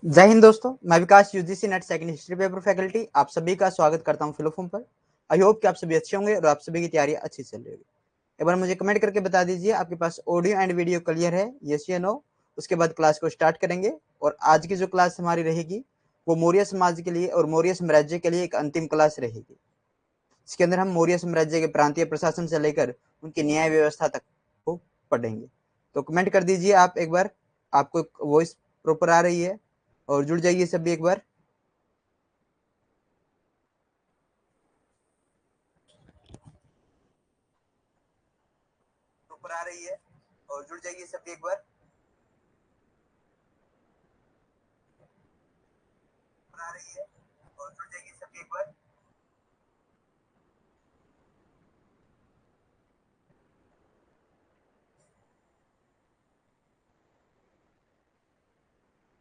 जय हिंद दोस्तों, मैं Vikas UGC NET second history paper faculty आप सभी का स्वागत करता हूं फिलोफॉर्म पर। आई होप कि आप सभी अच्छे होंगे और आप सभी की तैयारी अच्छी चल रही होगी। एक बार मुझे कमेंट करके बता दीजिए आपके पास ऑडियो एंड वीडियो क्लियर है, यस या नो। उसके बाद क्लास को स्टार्ट करेंगे और आज की जो क्लास हमारी रहेगी वो मौर्य समाज के लिए और मौर्य साम्राज्य के लिए एक अंतिम क्लास रहेगी। इसके अंदर हम मौर्य साम्राज्य के प्रांतीय प्रशासन से लेकर उनकी न्याय व्यवस्था तक को पढ़ेंगे। तो कमेंट कर दीजिए आप एक बार, आपको वॉइस प्रॉपर आ रही है और जुड़ जाइए सभी एक बार। ऊपर आ रही है और जुड़ जाइए सभी एक बार। ऊपर आ रही है और जुड़ जाइए सभी एक बार।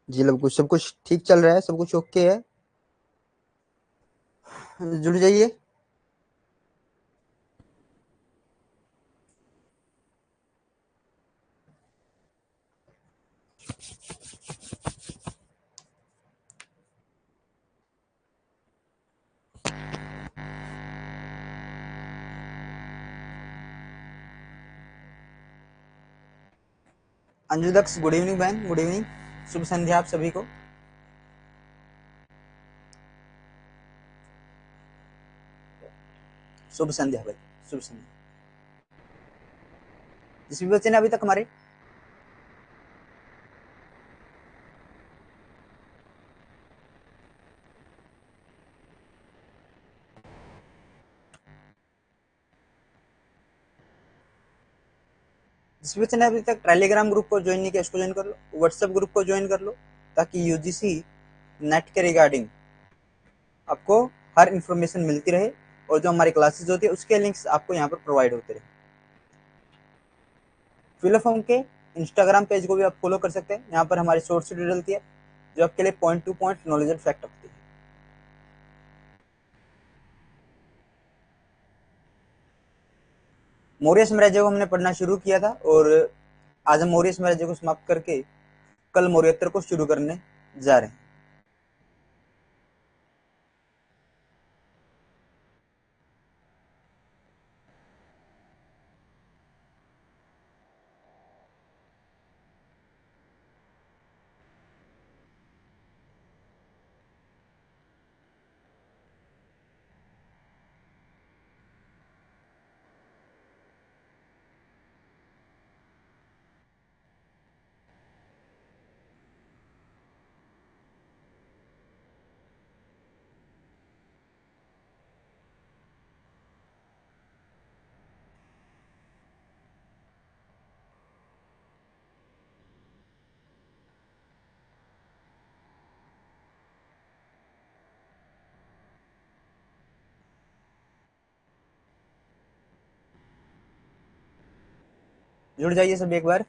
जी लोग, कुछ सब कुछ ठीक चल रहा है, सब कुछ ओके है, जुड़ जाइए। अंजू दक्ष, गुड इवनिंग बहन, गुड इवनिंग, शुभ संध्या आप सभी को। शुभ संध्या भाई, शुभ संध्या। जिस भी बच्चे ने अभी तक हमारे जिस भी बच्चे ने अभी तक टेलीग्राम ग्रुप को ज्वाइन नहीं किया उसको ज्वाइन कर लो, व्हाट्सएप ग्रुप को ज्वाइन कर लो, ताकि यूजीसी नेट के रिगार्डिंग आपको हर इंफॉर्मेशन मिलती रहे और जो हमारी क्लासेस होती है उसके लिंक्स आपको यहाँ पर प्रोवाइड होते रहे। फिलोफॉर्म के इंस्टाग्राम पेज को भी आप फॉलो कर सकते हैं, यहाँ पर हमारी शॉर्ट्स वीडियो डलती है जो आपके लिए point two point knowledge and fact होती है। मौर्य साम्राज्य को हमने पढ़ना शुरू किया था और आज हम मौर्य साम्राज्य को समाप्त करके कल मौर्योत्तर को शुरू करने जा रहे हैं। जुड़ जाइए सब एक बार।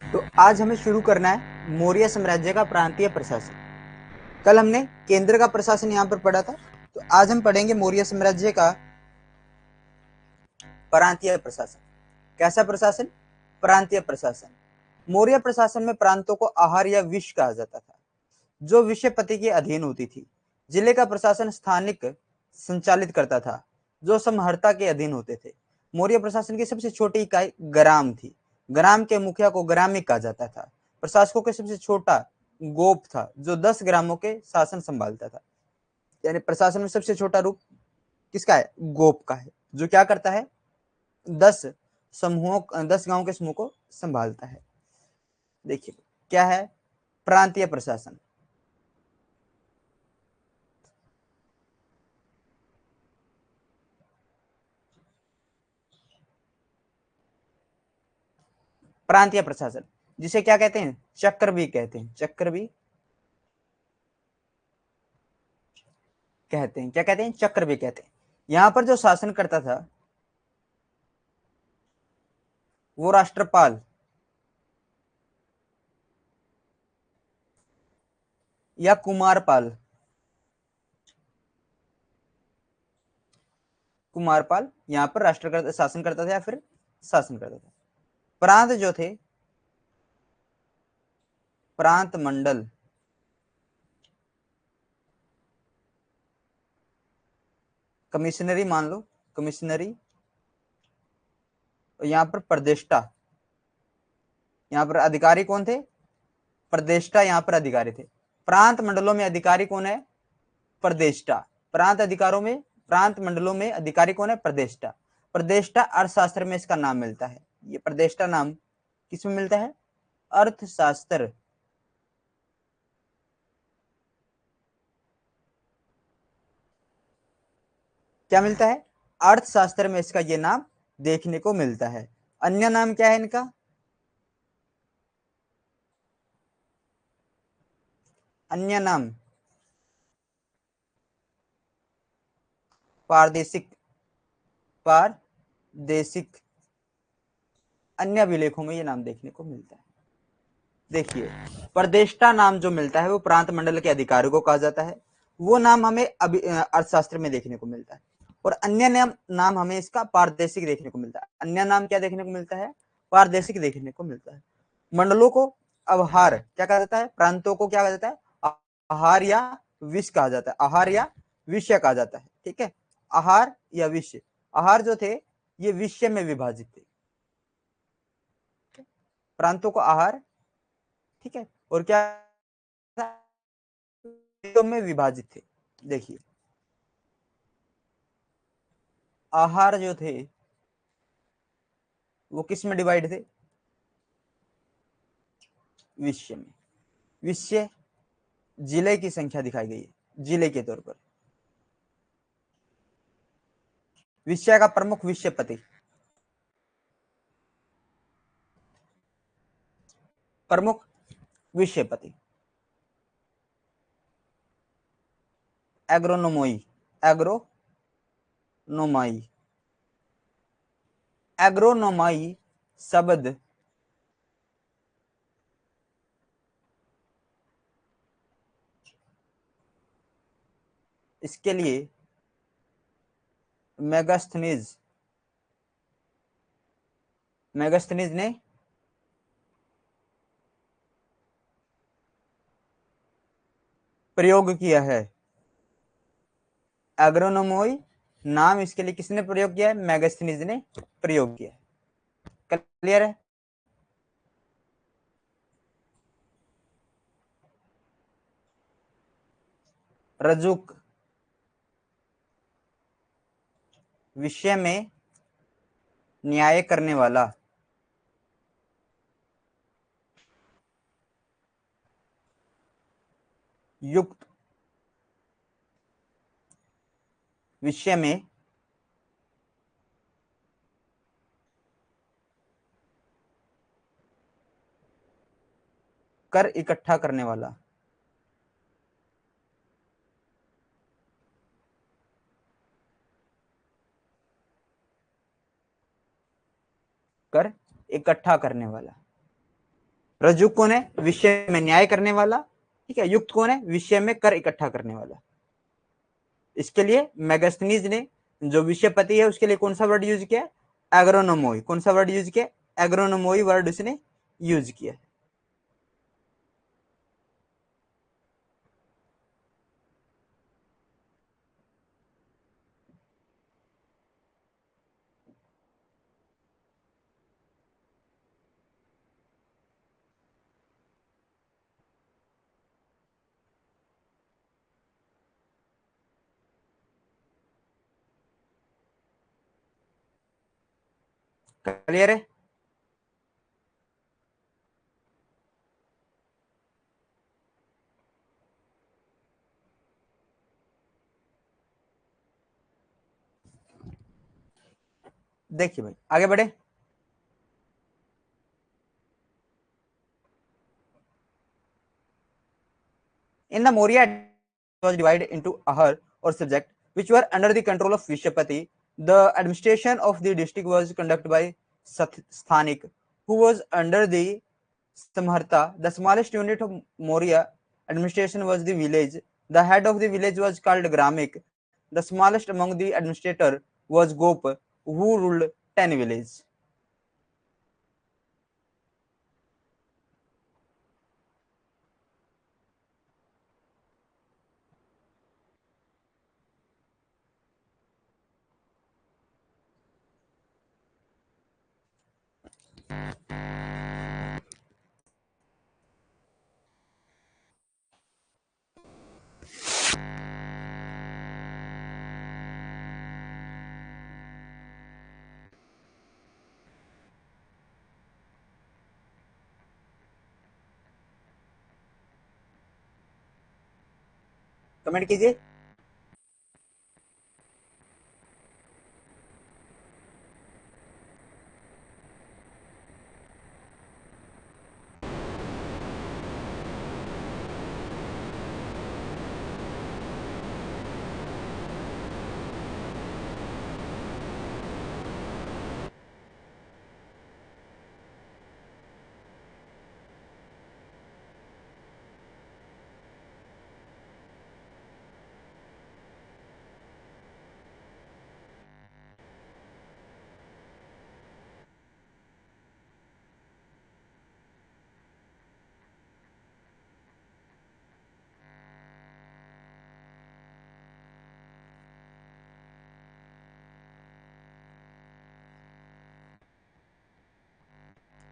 तो आज हमें शुरू करना है मौर्य साम्राज्य का प्रांतीय प्रशासन। कल हमने केंद्र का प्रशासन यहाँ पर पढ़ा था, तो आज हम पढ़ेंगे मौर्य साम्राज्य का प्रांतीय प्रशासन। कैसा प्रशासन? प्रांतीय प्रशासन। मौर्य प्रशासन में प्रांतों को आहार या विश कहा जाता था, जो विषयपति के अधीन होती थी। जिले का प्रशासन स्थानिक संचालित करता था, जो समहर्ता के अधीन होते थे। मौर्य प्रशासन की सबसे छोटी इकाई ग्राम थी। ग्राम के मुखिया को ग्रामिक कहा जाता था। प्रशासकों के सबसे छोटा गोप था, जो 10 ग्रामों के शासन संभालता था। यानी प्रशासन में सबसे छोटा रूप किसका है? गोप का है, जो क्या करता है? 10 गांव के समूह को संभालता है। देखिए क्या है प्रांतीय प्रशासन। प्रांतीय प्रशासन, जिसे क्या कहते हैं, चक्र भी कहते हैं, चक्र भी कहते हैं, क्या कहते हैं, चक्र भी कहते हैं। यहां पर जो शासन करता था वो राष्ट्रपाल या कुमारपाल, कुमारपाल यहां पर राष्ट्र शासन करता था या फिर शासन करता था। प्रांत जो थे, प्रांत मंडल, कमिश्नरी मान लो, कमिश्नरी, और यहां पर प्रदेष्टा, यहां पर अधिकारी कौन थे, प्रदेष्टा यहां पर अधिकारी थे। प्रांत मंडलों में अधिकारी कौन है, प्रदेष्टा। प्रांत अधिकारों में, प्रांत मंडलों में अधिकारी कौन है, प्रदेष्टा। प्रदेष्टा अर्थशास्त्र में इसका नाम मिलता है, ये प्रदेष्टा नाम किसमें मिलता है, अर्थशास्त्र। क्या मिलता है, अर्थशास्त्र में इसका ये नाम देखने को मिलता है। अन्य नाम क्या है इनका, अन्य नाम पारदेशिक, पारदेशिक, अन्य अभिलेखों में ये नाम देखने को मिलता है। देखिए, प्रदेष्टा नाम जो मिलता है वो प्रांत मंडल के अधिकारियों को कहा जाता है, वो नाम हमें अर्थशास्त्र में देखने को मिलता है। और अन्य नाम हमें इसका पारदेशिक देखने को मिलता है। अन्य नाम क्या देखने को मिलता है, पारदेशिक देखने को मिलता है। मंडलों को अवहार क्या कहा जाता है, प्रांतों को क्या कहा जाता है, आहार या विष कहा जाता है, आहार या विषय कहा जाता है। ठीक है, आहार या विषय, आहार जो थे ये विषय में विभाजित थे, प्रांतों को आहार, ठीक है, और क्या में विभाजित थे। देखिए, आहार जो थे वो किस में डिवाइड थे, विषय में। विषय जिले की संख्या दिखाई गई है, जिले के तौर पर। विषय का प्रमुख विषयपति, प्रमुख विषयपति, एग्रोनोमोई, एग्रोनोमाई, एग्रोनोमाई शब्द इसके लिए मेगास्थनीज, मेगास्थनीज ने प्रयोग किया है। एग्रोनोमोई नाम इसके लिए किसने प्रयोग किया है, मेगास्थनीज ने प्रयोग किया है। क्लियर है। रजुक विषय में न्याय करने वाला, युक्त विषय में कर इकट्ठा करने वाला, कर इकट्ठा करने वाला। रजुक कौन है, विषय में न्याय करने वाला, ठीक है। युक्त कौन है, विषय में कर इकट्ठा करने वाला। इसके लिए मेगास्थनीज ने जो विषयपति है उसके लिए कौन सा वर्ड यूज किया, एग्रोनोमोई। कौन सा वर्ड यूज किया, एग्रोनोमोई वर्ड उसने यूज किया। क्लियर है। देखिए भाई, आगे बढ़े। In the Maurya was divided into ahar or subject which were under the control of Vishwapati. The administration of the district was conducted by Sthanik, who was under the Samharta. The smallest unit of Maurya administration was the village. The head of the village was called Gramik. The smallest among the administrator was Gop, who ruled 10 villages. Comment कीजिए।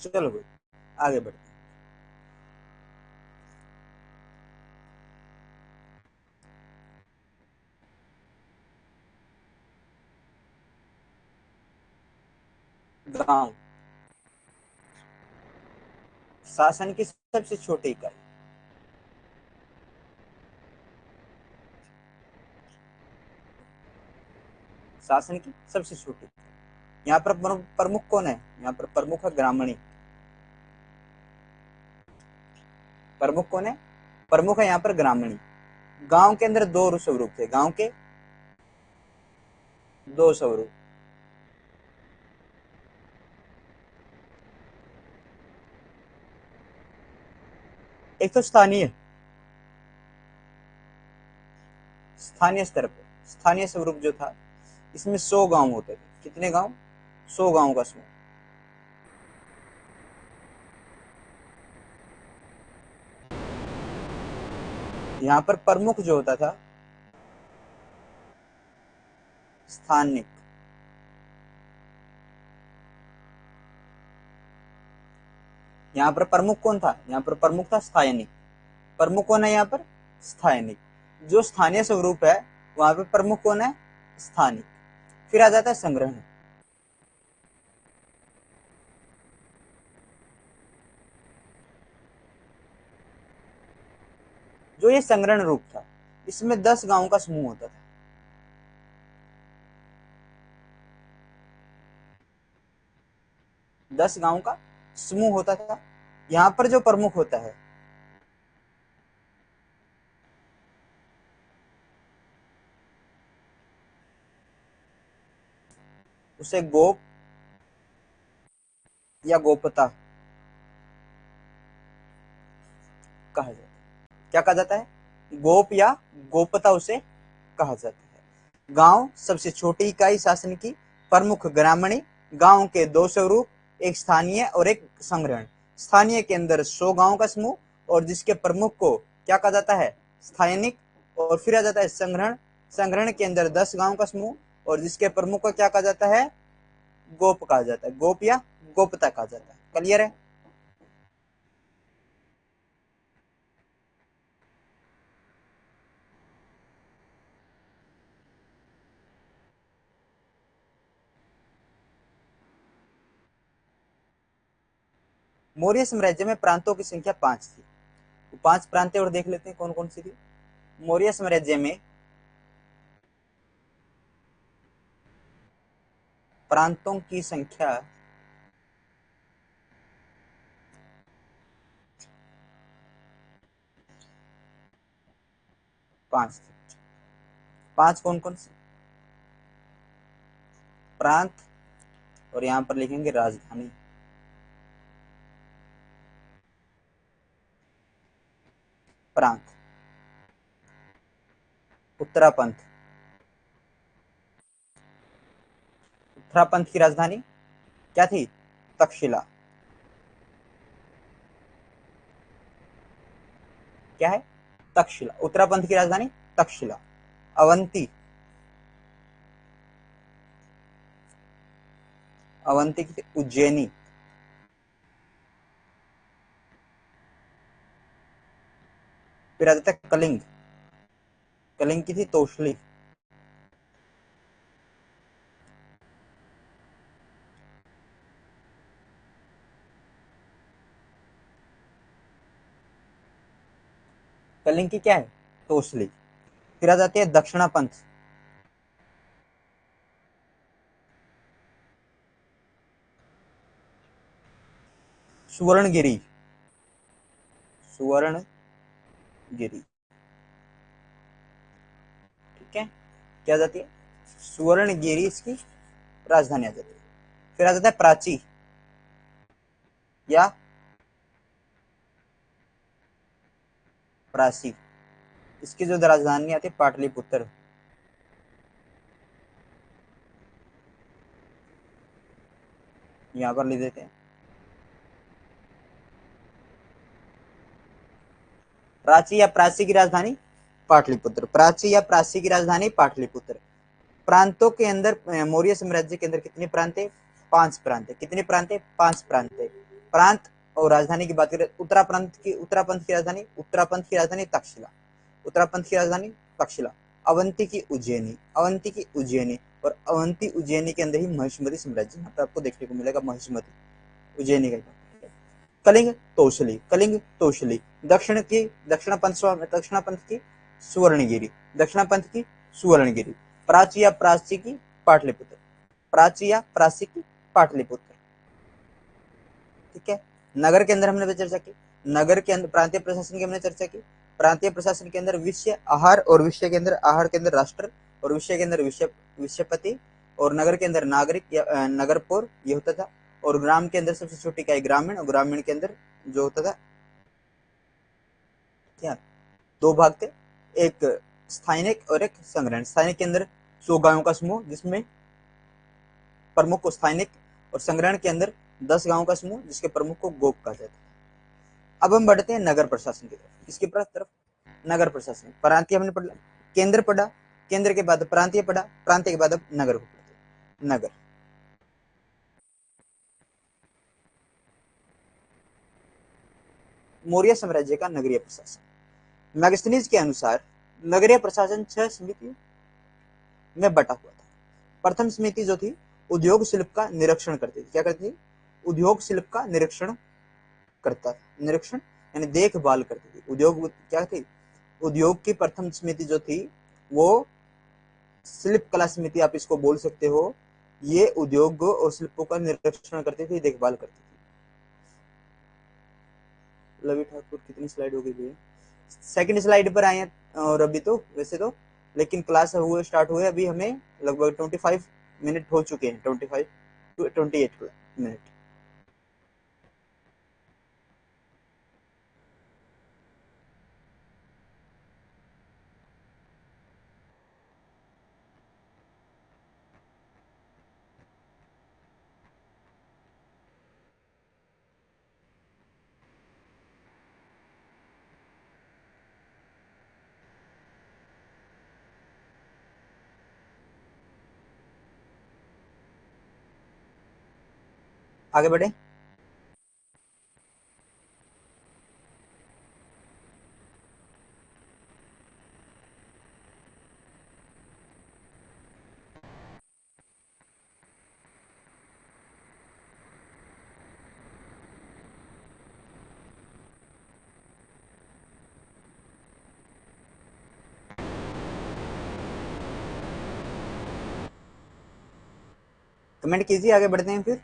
चलो भाई आगे बढ़ते हैं। गांव शासन की सबसे छोटी इकाई। शासन की सबसे छोटी। यहाँ पर प्रमुख कौन है? यहाँ पर प्रमुख है ग्रामणी। प्रमुख कौन है? प्रमुख है यहाँ पर ग्रामणी। गांव के अंदर दो स्वरूप थे। गांव के दो स्वरूप। एक तो स्थानीय, स्थानीय स्तर पर स्थानीय स्वरूप जो था, इसमें 100 गांव होते थे। कितने गांव? 100 गांव का समूह। यहाँ पर प्रमुख जो होता था स्थानिक। यहाँ पर प्रमुख कौन था? यहाँ पर प्रमुख था स्थानिक। प्रमुख कौन है यहाँ पर? स्थानिक। जो स्थानीय स्वरूप है वहां पर प्रमुख कौन है? स्थानिक। फिर आ जाता है संग्रहण। जो ये संग्रहण रूप था, इसमें 10 गांवों का समूह होता था। 10 गांव का समूह होता था। यहाँ पर जो प्रमुख होता है उसे गोप या गोपता कहा जाता है। क्या कहा जाता है? गोप या गोपता उसे कहा जाता है। गांव सबसे छोटी इकाई शासन की। प्रमुख ग्रामीणी। गांव के दो स्वरूप, एक स्थानीय और एक संग्रहण। स्थानीय के अंदर 100 गांव का समूह और जिसके प्रमुख को क्या कहा जाता है? स्थानिक। और फिर आ जाता है संग्रहण। संग्रहण के अंदर 10 गांव का समूह और जिसके प्रमुख को क्या कहा जाता है? गोप कहा जाता है। गोप या गोपता कहा जाता है। क्लियर है? मौर्य साम्राज्य में प्रांतों की संख्या 5 थी। तो 5 प्रांतें और देख लेते हैं कौन कौन सी थी। मौर्य साम्राज्य में प्रांतों की संख्या 5 थे। 5 कौन कौन से? प्रांत, और यहां पर लिखेंगे राजधानी। प्रांत। उत्तरापंथ। उत्तरापंथ की राजधानी क्या थी? तक्षशिला। क्या है? तक्षशिला। उत्तरापंथ की राजधानी तक्षशिला। अवंती। अवंती की उज्जैनी। फिर आ जाता है कलिंग। कलिंग की थी तोशली। कलिंग की क्या है? तोशली। फिर आ जाती है दक्षिणापंथ। सुवर्णगिरी। सुवर्णगिरी। ठीक है, क्या जाती है? सुवर्णगिरी इसकी राजधानी आ जाती है। फिर आ जाता है प्राची या प्राची। इसकी जो राजधानी आती है पाटलिपुत्र। यहां पर लिख देते हैं प्राची या प्राची की राजधानी पाटलिपुत्र। प्राची या प्राची की राजधानी पाटलिपुत्र। प्रांतों के अंदर मौर्य साम्राज्य के अंदर कितने प्रांत है? 5 प्रांत है। कितने प्रांत है? 5 प्रांत है। प्रांत और राजधानी की बात करें, उत्तरापंथ की राजधानी, उत्तरापंथ की राजधानी तक्षशिला। उत्तरापंथ की राजधानी तक्षशिला। अवंती की उज्जैनी। अवंती की उज्जैनी। और अवंती उज्जैनी के अंदर ही महिष्मती साम्राज्य यहाँ पर आपको देखने को मिलेगा। महिष्मती उज्जैनी का। कलिंग तोशली। कलिंग तोशली। दक्षिणापंथ की सुवर्णगिरी। दक्षिणापंथ की सुवर्णगिरी। प्राची या प्राची की पाटलिपुत्र। प्राची या प्राची की पाटलिपुत्र। ठीक है। नगर के अंदर हमने चर्चा की। नगर के अंदर प्रांतीय प्रशासन की हमने चर्चा की। प्रांतीय प्रशासन के अंदर विषय आहार, और विषय के अंदर आहार के अंदर राष्ट्र, और विषय के अंदर विषयपति, और नगर के अंदर नागरिक या नगरपौर ये होता था। और ग्राम के अंदर सबसे छोटी इकाई ग्रामीण, और ग्रामीण के अंदर जो होता था क्या, 2 भाग थे, एक स्थानिक और एक संग्रहण। स्थानिक के अंदर 100 गांवों का समूह जिसमें प्रमुख को स्थानिक, और संग्रहण के अंदर 10 गांवों का समूह जिसके प्रमुख को गोप कहा जाता है। अब हम बढ़ते हैं नगर प्रशासन की तरफ। किसकी तरफ? नगर प्रशासन। प्रांतीय हमने पढ़ा, केंद्र पढ़ा, केंद्र के बाद प्रांतीय पढ़ा, प्रांतीय के बाद अब नगर को पढ़ते। नगर। मौर्य साम्राज्य का नगरीय प्रशासन। मैगस्थनीज के अनुसार नगरीय प्रशासन 6 समितियों में बटा हुआ था। प्रथम समिति जो थी उद्योग शिल्प का निरीक्षण करती थी। क्या करती थी? उद्योग शिल्प का निरीक्षण करता था। निरीक्षण यानी देखभाल करती थी। उद्योग क्या थी? उद्योग की प्रथम समिति जो थी वो शिल्प कला समिति आप इसको बोल सकते हो। ये उद्योग और शिल्पों का निरीक्षण करती थी, देखभाल करती थी। लवी ठाकुर कितनी स्लाइड हो गई भैया? सेकंड स्लाइड पर आए हैं। और अभी तो वैसे तो लेकिन क्लास हुए स्टार्ट हुए अभी हमें लगभग 25 मिनट हो चुके हैं। 25 टू 28 मिनट। आगे बढ़े। कमेंट कीजिए, आगे बढ़ते हैं फिर।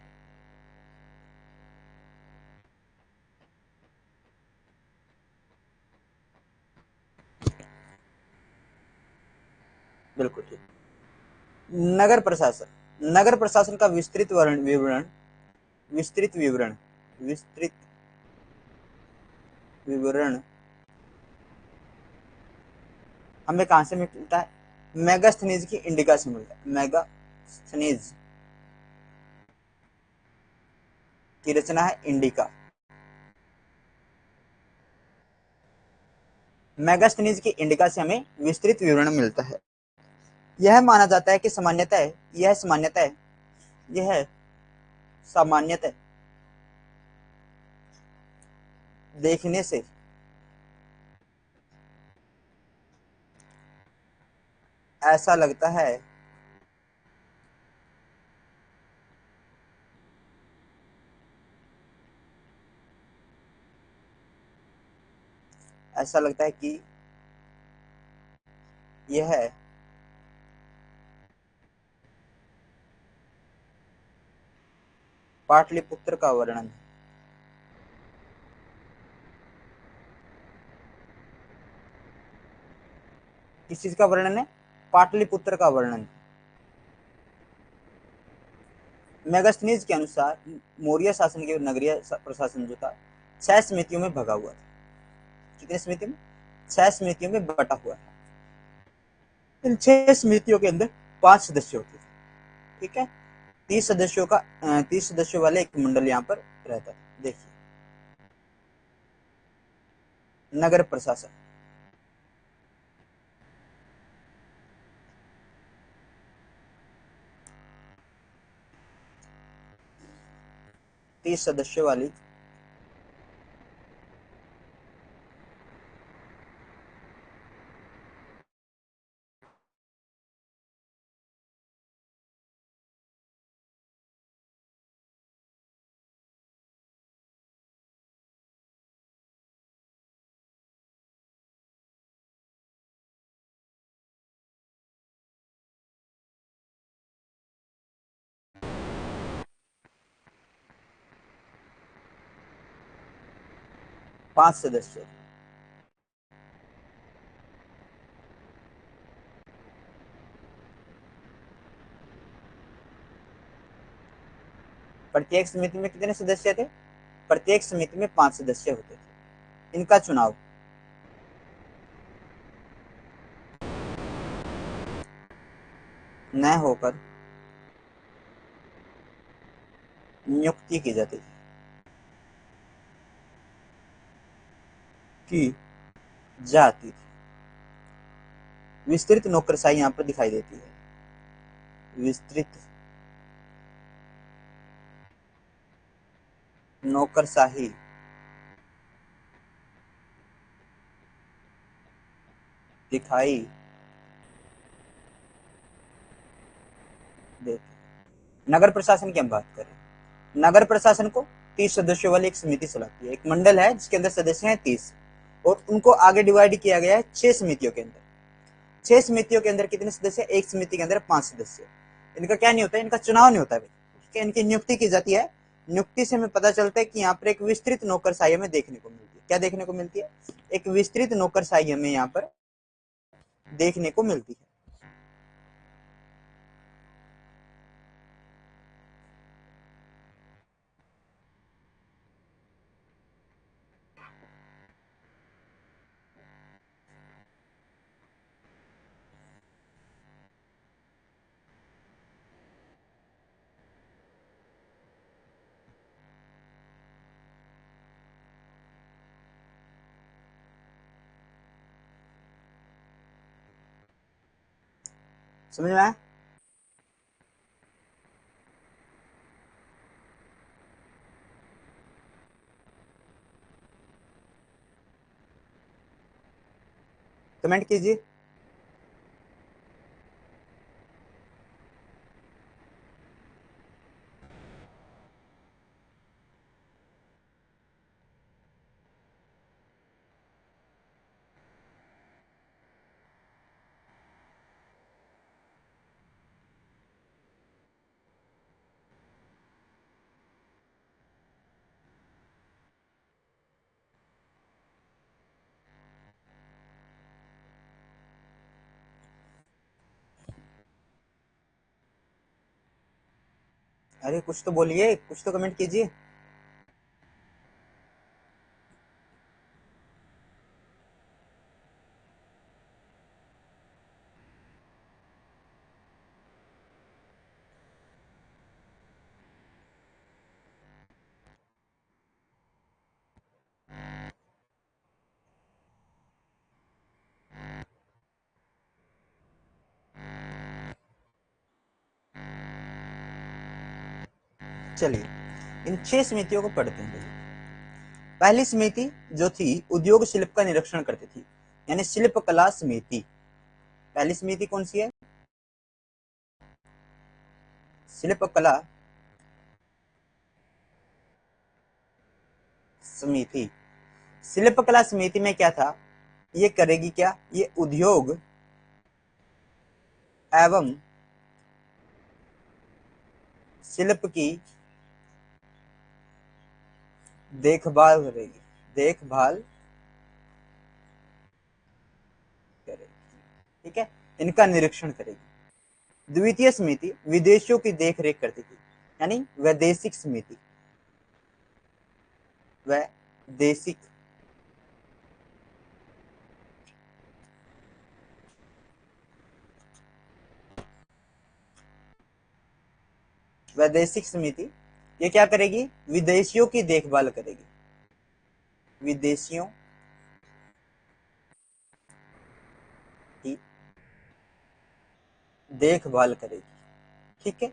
बिल्कुल ठीक। नगर प्रशासन, नगर प्रशासन का विस्तृत विवरण, विस्तृत विवरण, विस्तृत विवरण हमें कहां से मिलता है? मेगास्थनीज की इंडिका से मिलता है। मेगास्थनीज की रचना है इंडिका। मेगास्थनीज की इंडिका से हमें विस्तृत विवरण मिलता है। यह माना जाता है कि सामान्यतः, यह सामान्यतः, यह सामान्यतः देखने से ऐसा लगता है, ऐसा लगता है कि यह पाटलिपुत्र का वर्णन है। किस चीज का वर्णन है? पाटलिपुत्र का वर्णन। मेगास्थनीज के अनुसार मौर्य शासन के नगरीय प्रशासन जो था 6 समितियों में भगा हुआ था। कितने समितियों में? 6 समितियों में बटा हुआ था। इन 6 समितियों के अंदर 5 सदस्य होते थे। ठीक है, 30 सदस्यों का 30 सदस्यों वाले एक मंडल यहाँ पर रहता है। देखिए, नगर प्रशासन, 30 सदस्यों वाली पांच सदस्य, प्रत्येक समिति में कितने सदस्य थे? प्रत्येक समिति में 5 सदस्य होते थे। इनका चुनाव न होकर नियुक्ति की जाती थी, की जाती थी। विस्तृत नौकरशाही यहाँ पर दिखाई देती है। विस्तृत नौकरशाही दिखाई देती। नगर प्रशासन की हम बात करें, नगर प्रशासन को 30 सदस्यों वाली एक समिति चलाती है। एक मंडल है जिसके अंदर सदस्य हैं 30, और उनको आगे डिवाइड किया गया है 6 समितियों के अंदर। 6 समितियों के अंदर कितने सदस्य? एक समिति के अंदर 5 सदस्य। इनका क्या नहीं होता है? इनका चुनाव नहीं होता है, ठीक है, इनकी नियुक्ति की जाती है। नियुक्ति से हमें पता चलता है कि यहाँ पर एक विस्तृत नौकरशाही हमें देखने को मिलती है। क्या देखने को मिलती है? एक विस्तृत नौकरशाही हमें यहाँ पर देखने को मिलती है। समझ में आया? कमेंट कीजिए। अरे कुछ तो बोलिए, कुछ तो कमेंट कीजिए। चलिए इन 6 समितियों को पढ़ते हैं। पहली समिति जो थी उद्योग शिल्प का निरीक्षण करती थी, यानी शिल्प कला समिति। पहली समिति कौन सी है? शिल्प कला समिति। शिल्प कला समिति में क्या था? ये करेगी क्या? ये उद्योग एवं शिल्प की देखभाल करेगी। देखभाल करेगी, ठीक है, इनका निरीक्षण करेगी। द्वितीय समिति विदेशियों की देखरेख करती थी, यानी वैदेशिक समिति। वैदेशिक वैदेशिक समिति ये क्या करेगी? विदेशियों की देखभाल करेगी। विदेशियों की देखभाल करेगी, ठीक है।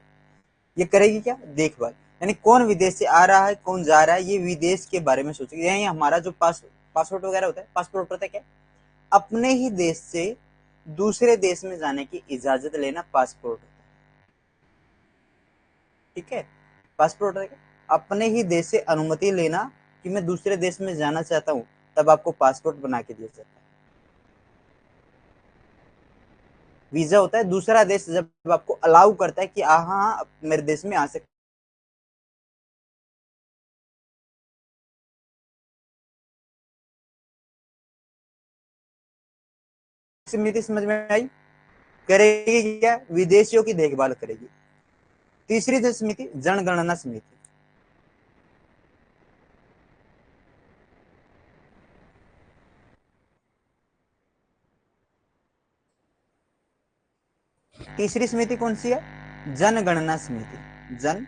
ये करेगी क्या? देखभाल, यानी कौन विदेश से आ रहा है, कौन जा रहा है, ये विदेश के बारे में सोचेगी। यही हमारा जो पासपोर्ट वगैरह होता है, पासपोर्ट होता है क्या? अपने ही देश से दूसरे देश में जाने की इजाजत लेना पासपोर्ट होता है, ठीक है। पासपोर्ट है अपने ही देश से अनुमति लेना कि मैं दूसरे देश में जाना चाहता हूं, तब आपको पासपोर्ट बना के दिया जाता है। वीजा होता है दूसरा देश जब आपको अलाउ करता है कि हाँ मेरे देश में आ सकते। समिति समझ में आई? करेगी क्या? विदेशियों की देखभाल करेगी। तीसरी जो समिति जनगणना समिति। तीसरी समिति कौन सी है? जनगणना समिति। जनगणना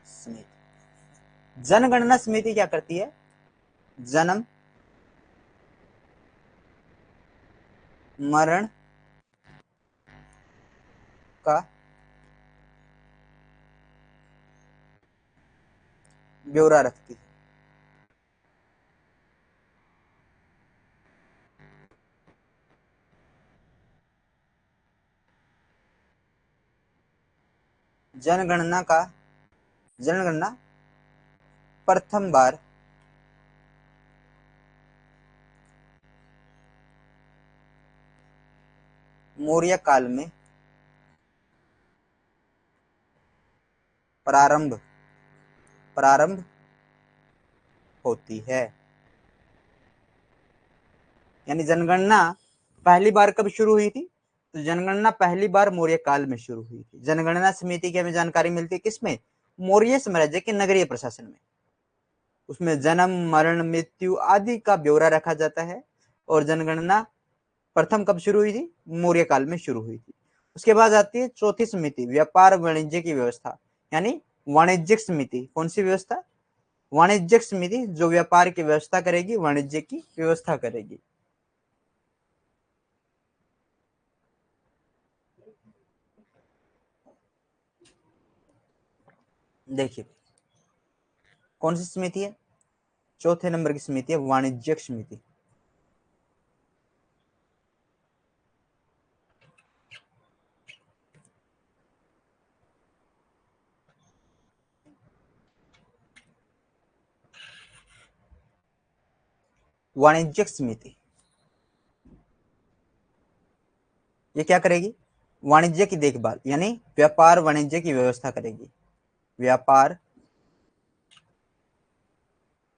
समिति। जनगणना समिति क्या करती है? जन्म मरण का ब्यौरा रखती है। जनगणना का जनगणना प्रथम बार मौर्य काल में प्रारंभ प्रारंभ होती है। यानी जनगणना पहली बार कब शुरू हुई थी? तो जनगणना पहली बार मौर्य काल में शुरू हुई थी। जनगणना समिति की हमें जानकारी मिलती है किसमें? मौर्य साम्राज्य के नगरीय प्रशासन में। उसमें जन्म मरण मृत्यु आदि का ब्यौरा रखा जाता है। और जनगणना प्रथम कब शुरू हुई थी? मौर्य काल में शुरू हुई थी। उसके बाद आती है चौथी समिति व्यापार वाणिज्य की व्यवस्था, यानी वाणिज्यिक समिति। कौन सी व्यवस्था? वाणिज्यिक समिति, जो व्यापार की व्यवस्था करेगी, वाणिज्य की व्यवस्था करेगी। देखिए कौन सी समिति है? चौथे नंबर की समिति है वाणिज्यिक समिति। वाणिज्यिक समिति ये क्या करेगी? वाणिज्य की देखभाल, यानी व्यापार वाणिज्य की व्यवस्था करेगी। व्यापार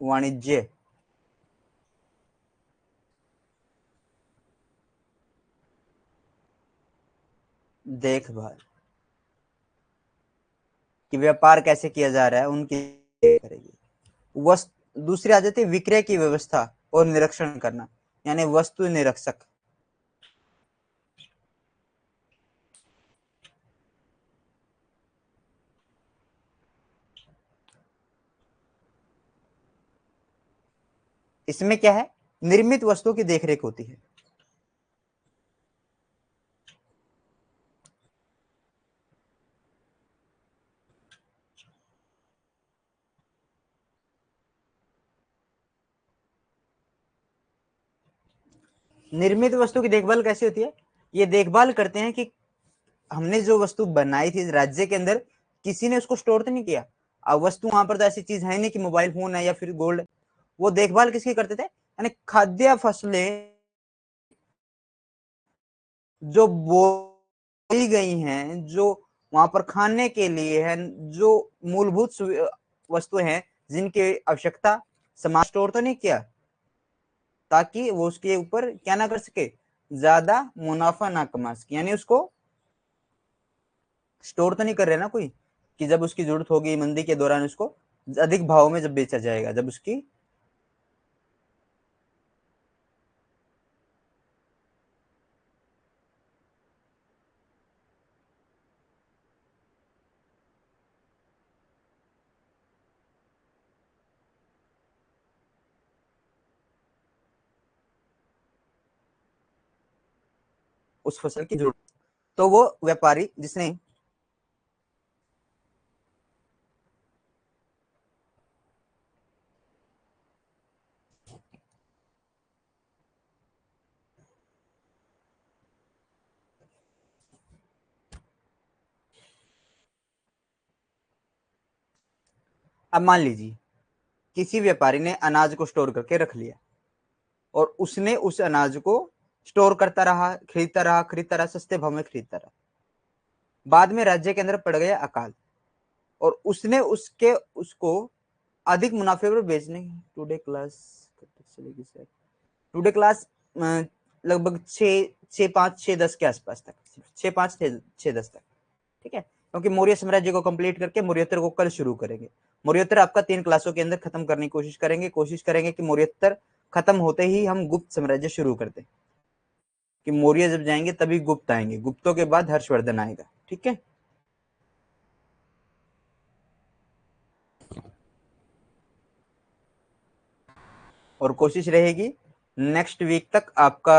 वाणिज्य देखभाल कि व्यापार कैसे किया जा रहा है उनकी करेगी। दूसरी आ जाती है विक्रय की व्यवस्था और निरीक्षण करना, यानी वस्तु निरीक्षक। इसमें क्या है, निर्मित वस्तुओं की देखरेख होती है। निर्मित वस्तु की देखभाल कैसे होती है, ये देखभाल करते हैं कि हमने जो वस्तु बनाई थी राज्य के अंदर, किसी ने उसको स्टोर तो नहीं किया। अब वस्तु वहां पर तो ऐसी चीज है नहीं कि मोबाइल फोन है या फिर गोल्ड। वो देखभाल किसकी करते थे, यानी खाद्य फसलें जो बोई गई हैं, जो वहां पर खाने के लिए है, जो मूलभूत वस्तुएं हैं जिनकी आवश्यकता, समाज स्टोर तो नहीं किया ताकि वो उसके ऊपर क्या ना कर सके, ज्यादा मुनाफा ना कमा सके। यानी उसको स्टोर तो नहीं कर रहे ना कोई, कि जब उसकी जरूरत होगी मंदी के दौरान उसको अधिक भाव में जब बेचा जाएगा, जब उसकी उस फसल की जरूरत, तो वो व्यापारी जिसने अब मान लीजिए किसी व्यापारी ने अनाज को स्टोर करके रख लिया और उसने उस अनाज को स्टोर करता रहा, खरीदता रहा, सस्ते भाव में खरीदता रहा। बाद में राज्य के अंदर पड़ गया अकाल और उसने उसके उसको अधिक मुनाफे पर बेचने, टुडे क्लास चलेगी सर, टुडे क्लास लगभग 6 5 6 10 के आसपास तक, 6 5 6 10 तक, ठीक है, क्योंकि मौर्य साम्राज्य को कंप्लीट करके मौर्योत्तर को कल शुरू करेंगे। मौर्योत्तर आपका 3 क्लासों के अंदर खत्म करने की कोशिश करेंगे कि मौर्योत्तर खत्म होते ही हम गुप्त साम्राज्य शुरू कर दें, कि मौर्य जब जाएंगे तभी गुप्त आएंगे, गुप्तों के बाद हर्षवर्धन आएगा, ठीक है। और कोशिश रहेगी नेक्स्ट वीक तक आपका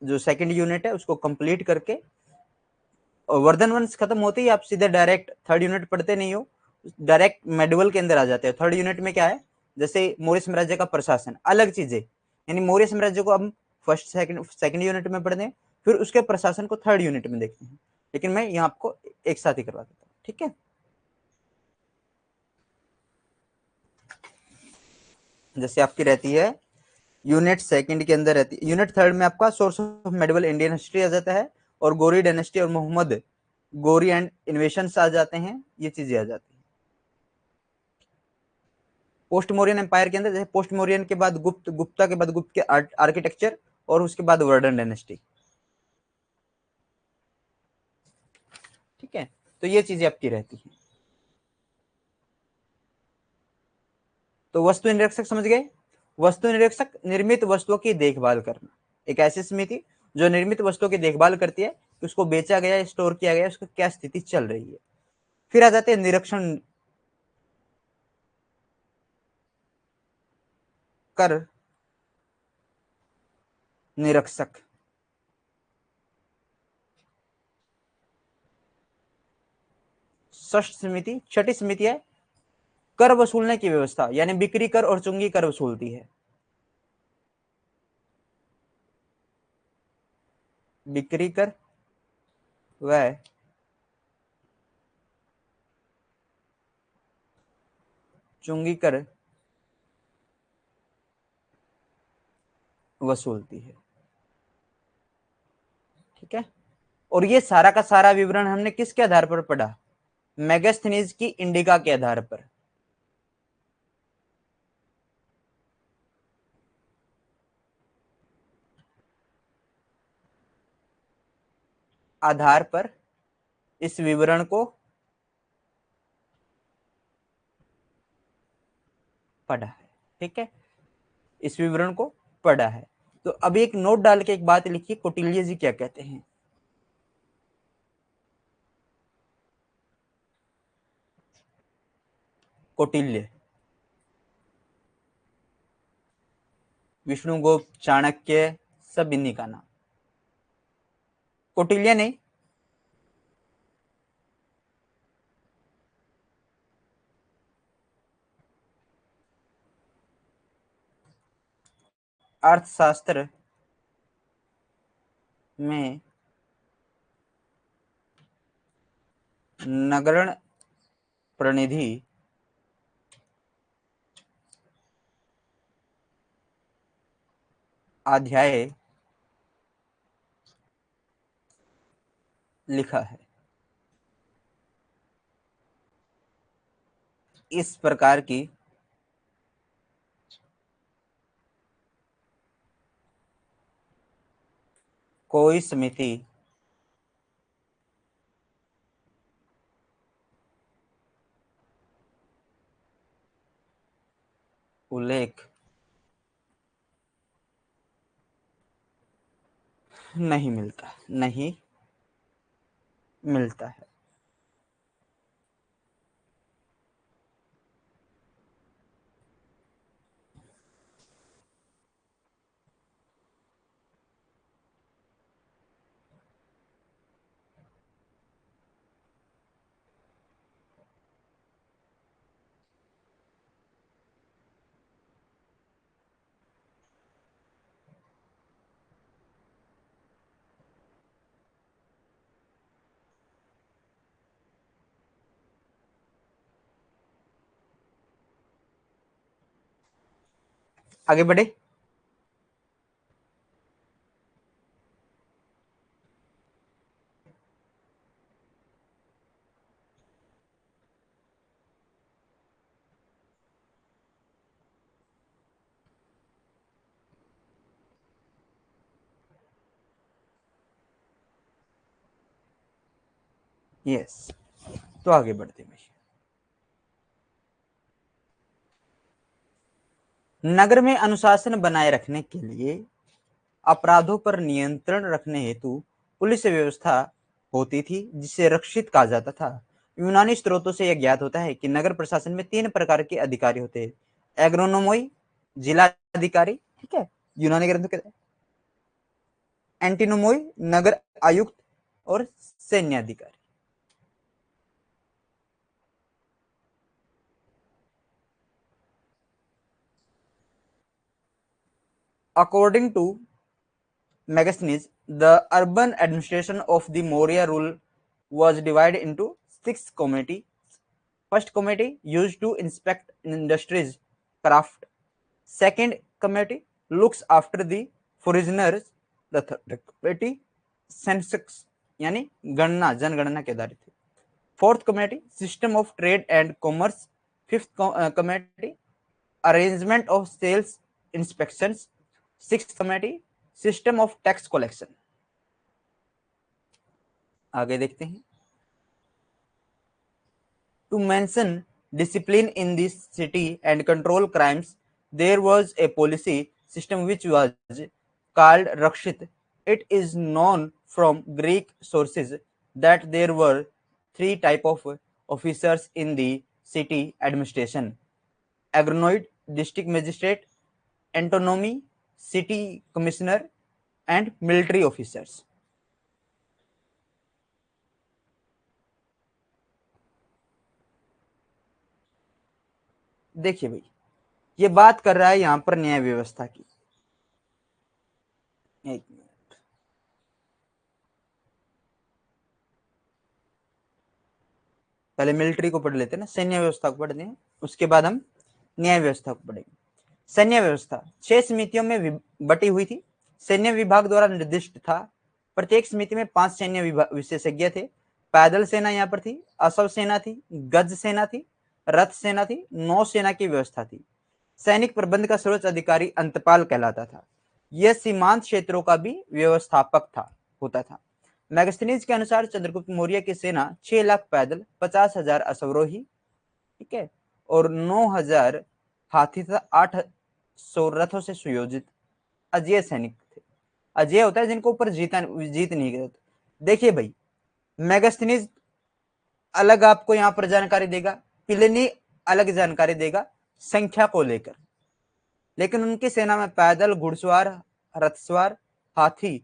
जो सेकंड यूनिट है उसको कंप्लीट करके, और वर्धन वंश खत्म होते ही आप सीधे डायरेक्ट थर्ड यूनिट पढ़ते नहीं हो, डायरेक्ट मेडुअल के अंदर आ जाते हो। थर्ड यूनिट में क्या है, जैसे मौर्य साम्राज्य का प्रशासन, अलग चीजें, यानी मौर्य साम्राज्य को हम फर्स्ट सेकंड यूनिट में पढ़ते हैं, फिर उसके प्रशासन को थर्ड यूनिट में देखते हैं, लेकिन मैं यहाँ आपको एक साथ ही करवा देता हूँ, ठीक है। जैसे आपकी रहती है यूनिट सेकंड के अंदर रहती है, यूनिट थर्ड में आपका source of medieval Indian history आ जाता है, और गोरी डायनेस्टी और मोहम्मद गोरी एंड इन्वेशन आ जाते हैं, ये चीजें आ जाती हैं। पोस्ट मौर्यन एम्पायर के अंदर जैसे पोस्ट मौर्यन के बाद गुप्त, गुप्ता के बाद गुप्त के आर्किटेक्चर, और उसके बाद वर्डन डायनेस्टी, ठीक है। तो ये चीजें आपकी रहती हैं। तो वस्तु निरीक्षक समझ गए, वस्तु निरीक्षक निर्मित वस्तुओं की देखभाल करना, एक ऐसी समिति जो निर्मित वस्तुओं की देखभाल करती है कि उसको बेचा गया, स्टोर किया गया, उसकी क्या स्थिति चल रही है। फिर आ जाते हैं निरीक्षण कर निरीक्षक। षष्ठ समिति, छठी समिति है कर वसूलने की व्यवस्था, यानी बिक्री कर और चुंगी कर वसूलती है। बिक्री कर वह चुंगी कर वसूलती है, ठीक है। और ये सारा का सारा विवरण हमने किसके आधार पर पढ़ा, मेगास्थनीज की इंडिका के आधार पर। आधार पर इस विवरण को पढ़ा है। ठीक है, इस विवरण को पढ़ा है। तो अब एक नोट डाल के एक बात लिखिए, कौटिल्य जी क्या कहते हैं। कौटिल्य, विष्णुगुप्त, चाणक्य, सब इन्हीं का नाम। कौटिल्य नहीं, अर्थशास्त्र में नगरण प्रतिनिधि अध्याय लिखा है। इस प्रकार की कोई समिति उल्लेख नहीं मिलता, नहीं मिलता है। आगे बढ़े। यस, तो आगे बढ़ते हैं। नगर में अनुशासन बनाए रखने के लिए अपराधों पर नियंत्रण रखने हेतु पुलिस व्यवस्था होती थी, जिसे रक्षित कहा जाता था। यूनानी स्रोतों से यह ज्ञात होता है कि नगर प्रशासन में 3 प्रकार के अधिकारी होते हैं। एग्रोनोमोई, जिला अधिकारी, ठीक है, यूनानी ग्रंथों के। एंटीनोमोई, नगर आयुक्त, और सैन्य अधिकारी। According to Megasthenes, the urban administration of the Maurya rule was divided into 6 committees. First committee used to inspect industries, craft. Second committee looks after the foreigners. The third committee census यानी गणना, जनगणना के आधारित है। Fourth committee system of trade and commerce. Fifth committee arrangement of sales inspections. Sixth committee system of tax collection. आगे देखते हैं। To mention discipline in this city and control crimes, there was a policy system which was called Rakshit. It is known from Greek sources that there were 3 types of officers in the city administration: agronoid, district magistrate; antonomy, city commissioner; and military officers. देखिए भाई, ये बात कर रहा है यहां पर न्याय व्यवस्था की। एक मिनट, पहले मिलिट्री को पढ़ लेते हैं ना, सैन्य व्यवस्था को पढ़ते हैं, उसके बाद हम न्याय व्यवस्था को पढ़ेंगे। सैन्य व्यवस्था 6 समितियों में बटी हुई थी। सैन्य विभाग द्वारा निर्दिष्ट था। प्रत्येक समिति में 5 सैन्य विशेषज्ञ थे। पैदल सेना यहाँ पर थी, अश्व सेना थी, गज सेना थी, रथ सेना थी, नौ सेना की व्यवस्था थी। सैनिक प्रबंध का सर्वोच्च अधिकारी अंतपाल कहलाता था। यह सीमांत क्षेत्रों का भी व्यवस्थापक था, होता था। मैगस्थनीज के अनुसार चंद्रगुप्त मौर्य की सेना 6 लाख पैदल, 50,000 अश्वारोही, ठीक है, और 9,000 हाथी तथा 800 रथों से सुयोजित अजय सैनिक थे। अजय होता है जिनको ऊपर जीत नहीं गया। देखिए भाई, मैगस्थनीज अलग आपको यहां पर जानकारी देगा, प्लिनी अलग जानकारी देगा संख्या को लेकर, लेकिन उनकी सेना में पैदल, घुड़सवार, रथसवार, हाथी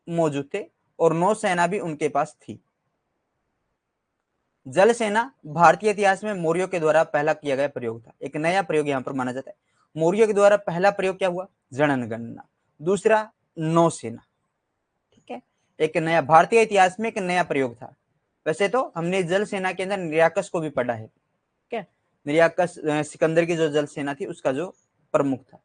मौजूद थे और नौसेना भी उनके पास थी। जल सेना भारतीय इतिहास में मौर्यों के द्वारा पहला किया गया प्रयोग था। एक नया प्रयोग यहां पर माना जाता है। मौर्यों के द्वारा पहला प्रयोग क्या हुआ? जनगणना। दूसरा नौसेना, ठीक है, एक नया भारतीय इतिहास में एक नया प्रयोग था। वैसे तो हमने जल सेना के अंदर निरयाकस को भी पढ़ा है, ठीक है, निरयाकस सिकंदर की जो जल सेना थी उसका जो प्रमुख था।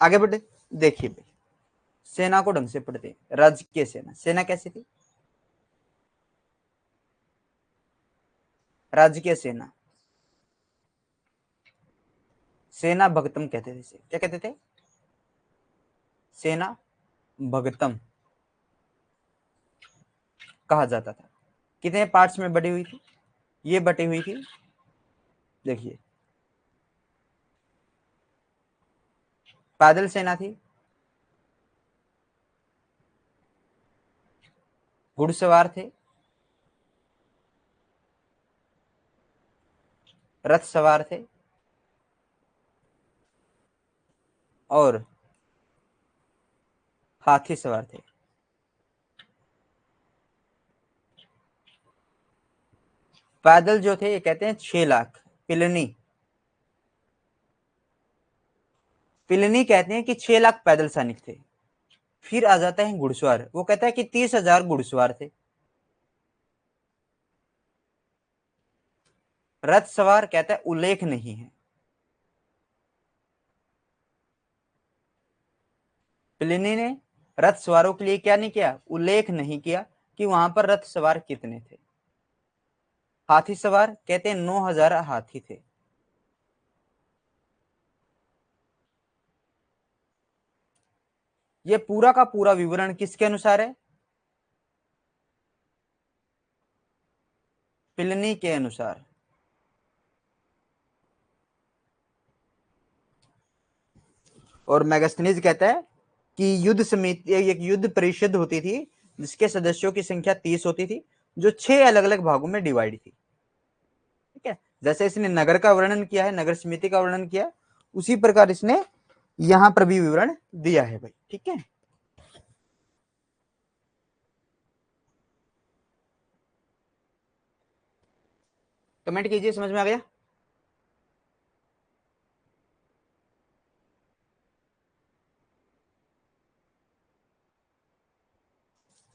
आगे बढ़े, देखिए भाई, सेना को ढंग से पढ़ते हैं। राजकीय सेना, सेना कैसी थी? राजकीय सेना, सेना भगतम कहते थे। क्या कहते थे? सेना भगतम कहा जाता था। कितने पार्ट्स में बटी हुई थी? ये बटी हुई थी, देखिए, पैदल सेना थी, घुड़सवार थे, रथ सवार थे और हाथी सवार थे। पैदल जो थे ये कहते हैं 6 लाख। पिलनी, पिलनी कहते हैं कि 6 लाख पैदल सैनिक थे। फिर आ जाता है घुड़सवार, वो कहता है कि 30,000 घुड़सवार थे। रथ सवार कहता है उल्लेख नहीं है। प्लिनी ने रथ सवारों के लिए क्या नहीं किया? उल्लेख नहीं किया कि वहां पर रथ सवार कितने थे। हाथी सवार कहते हैं 9,000 हाथी थे। ये पूरा का पूरा विवरण किसके अनुसार है? प्लिनी के अनुसार। और मैगस्थनीज कहता है कि युद्ध समिति, एक युद्ध परिषद होती थी जिसके सदस्यों की संख्या 30 होती थी, जो 6 अलग अलग भागों में डिवाइड थी, ठीक है। जैसे इसने नगर का वर्णन किया है, नगर समिति का वर्णन किया, उसी प्रकार इसने यहां पर भी विवरण दिया है भाई, ठीक है। कमेंट कीजिए, समझ में आ गया?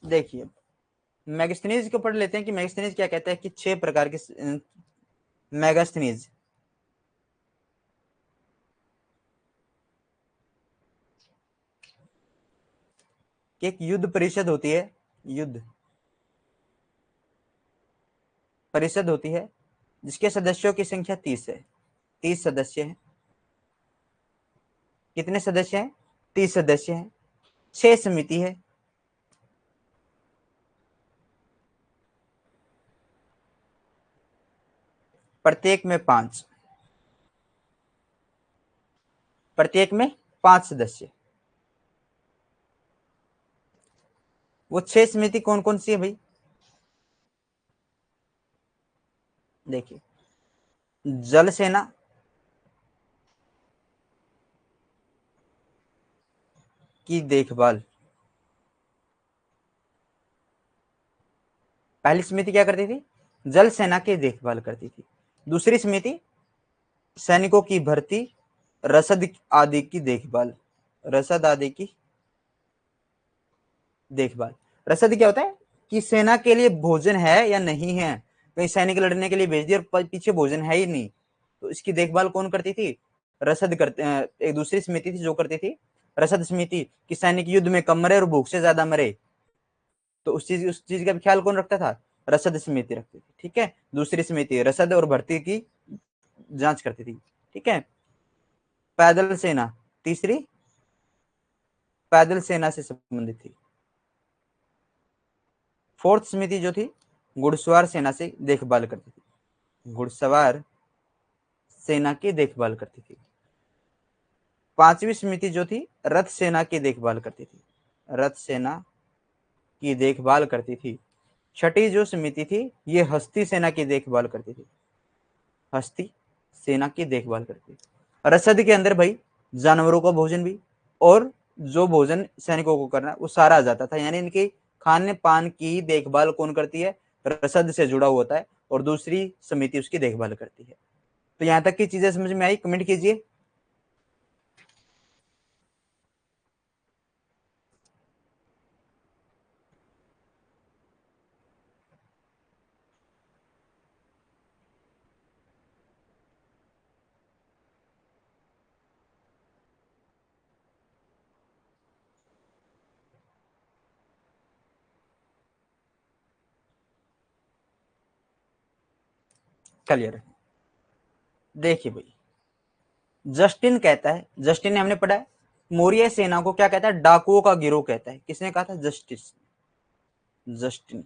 देखिए, मैगस्थनीज को पढ़ लेते हैं कि मैगस्थनीज क्या कहता है कि 6 प्रकार के मैगस्थनीज, कि एक युद्ध परिषद होती है, युद्ध परिषद होती है जिसके सदस्यों की संख्या 30 है। 30 सदस्य हैं। कितने सदस्य हैं? 30 सदस्य हैं। 6 समिति है। प्रत्येक में 5, प्रत्येक में 5 सदस्य। वो 6 समिति कौन कौन सी है भाई? देखिए, जल सेना, की देखभाल, पहली समिति क्या करती थी? जल सेना की देखभाल करती थी। दूसरी समिति सैनिकों की भर्ती, रसद आदि की देखभाल, रसद आदि की देखभाल। रसद क्या होता है? कि सेना के लिए भोजन है या नहीं है, कहीं सैनिक लड़ने के लिए भेज दिया और पीछे भोजन है ही नहीं, तो इसकी देखभाल कौन करती थी? रसद करते, एक दूसरी समिति थी जो करती थी, रसद समिति, कि सैनिक युद्ध में कम मरे और भूख से ज्यादा मरे, तो उस चीज का भी ख्याल कौन रखता था? रसद समिति रखती थी। ठीक है, दूसरी समिति रसद और भर्ती की जांच करती थी। ठीक है, पैदल सेना, तीसरी पैदल सेना से संबंधित थी। फोर्थ समिति जो थी घुड़सवार सेना से देखभाल करती थी, घुड़सवार सेना की देखभाल करती थी। पांचवी समिति जो थी रथ सेना की देखभाल करती थी, रथ सेना की देखभाल करती थी। छठी जो समिति थी ये हस्ती सेना की देखभाल करती थी, हस्ती सेना की देखभाल करती थी। रसद के अंदर भाई जानवरों का भोजन भी और जो भोजन सैनिकों को करना वो सारा आ जाता था, यानी इनकी खाने पान की देखभाल कौन करती है? रसद से जुड़ा हुआ होता है और दूसरी समिति उसकी देखभाल करती है। तो यहां तक की चीजें समझ में आई? कमेंट कीजिए। क्लियर है? देखिए भाई, जस्टिन कहता है, जस्टिन ने हमने पढ़ा है मौर्य सेना को क्या कहता है? डाकुओं का गिरोह कहता है। किसने कहा था? जस्टिन।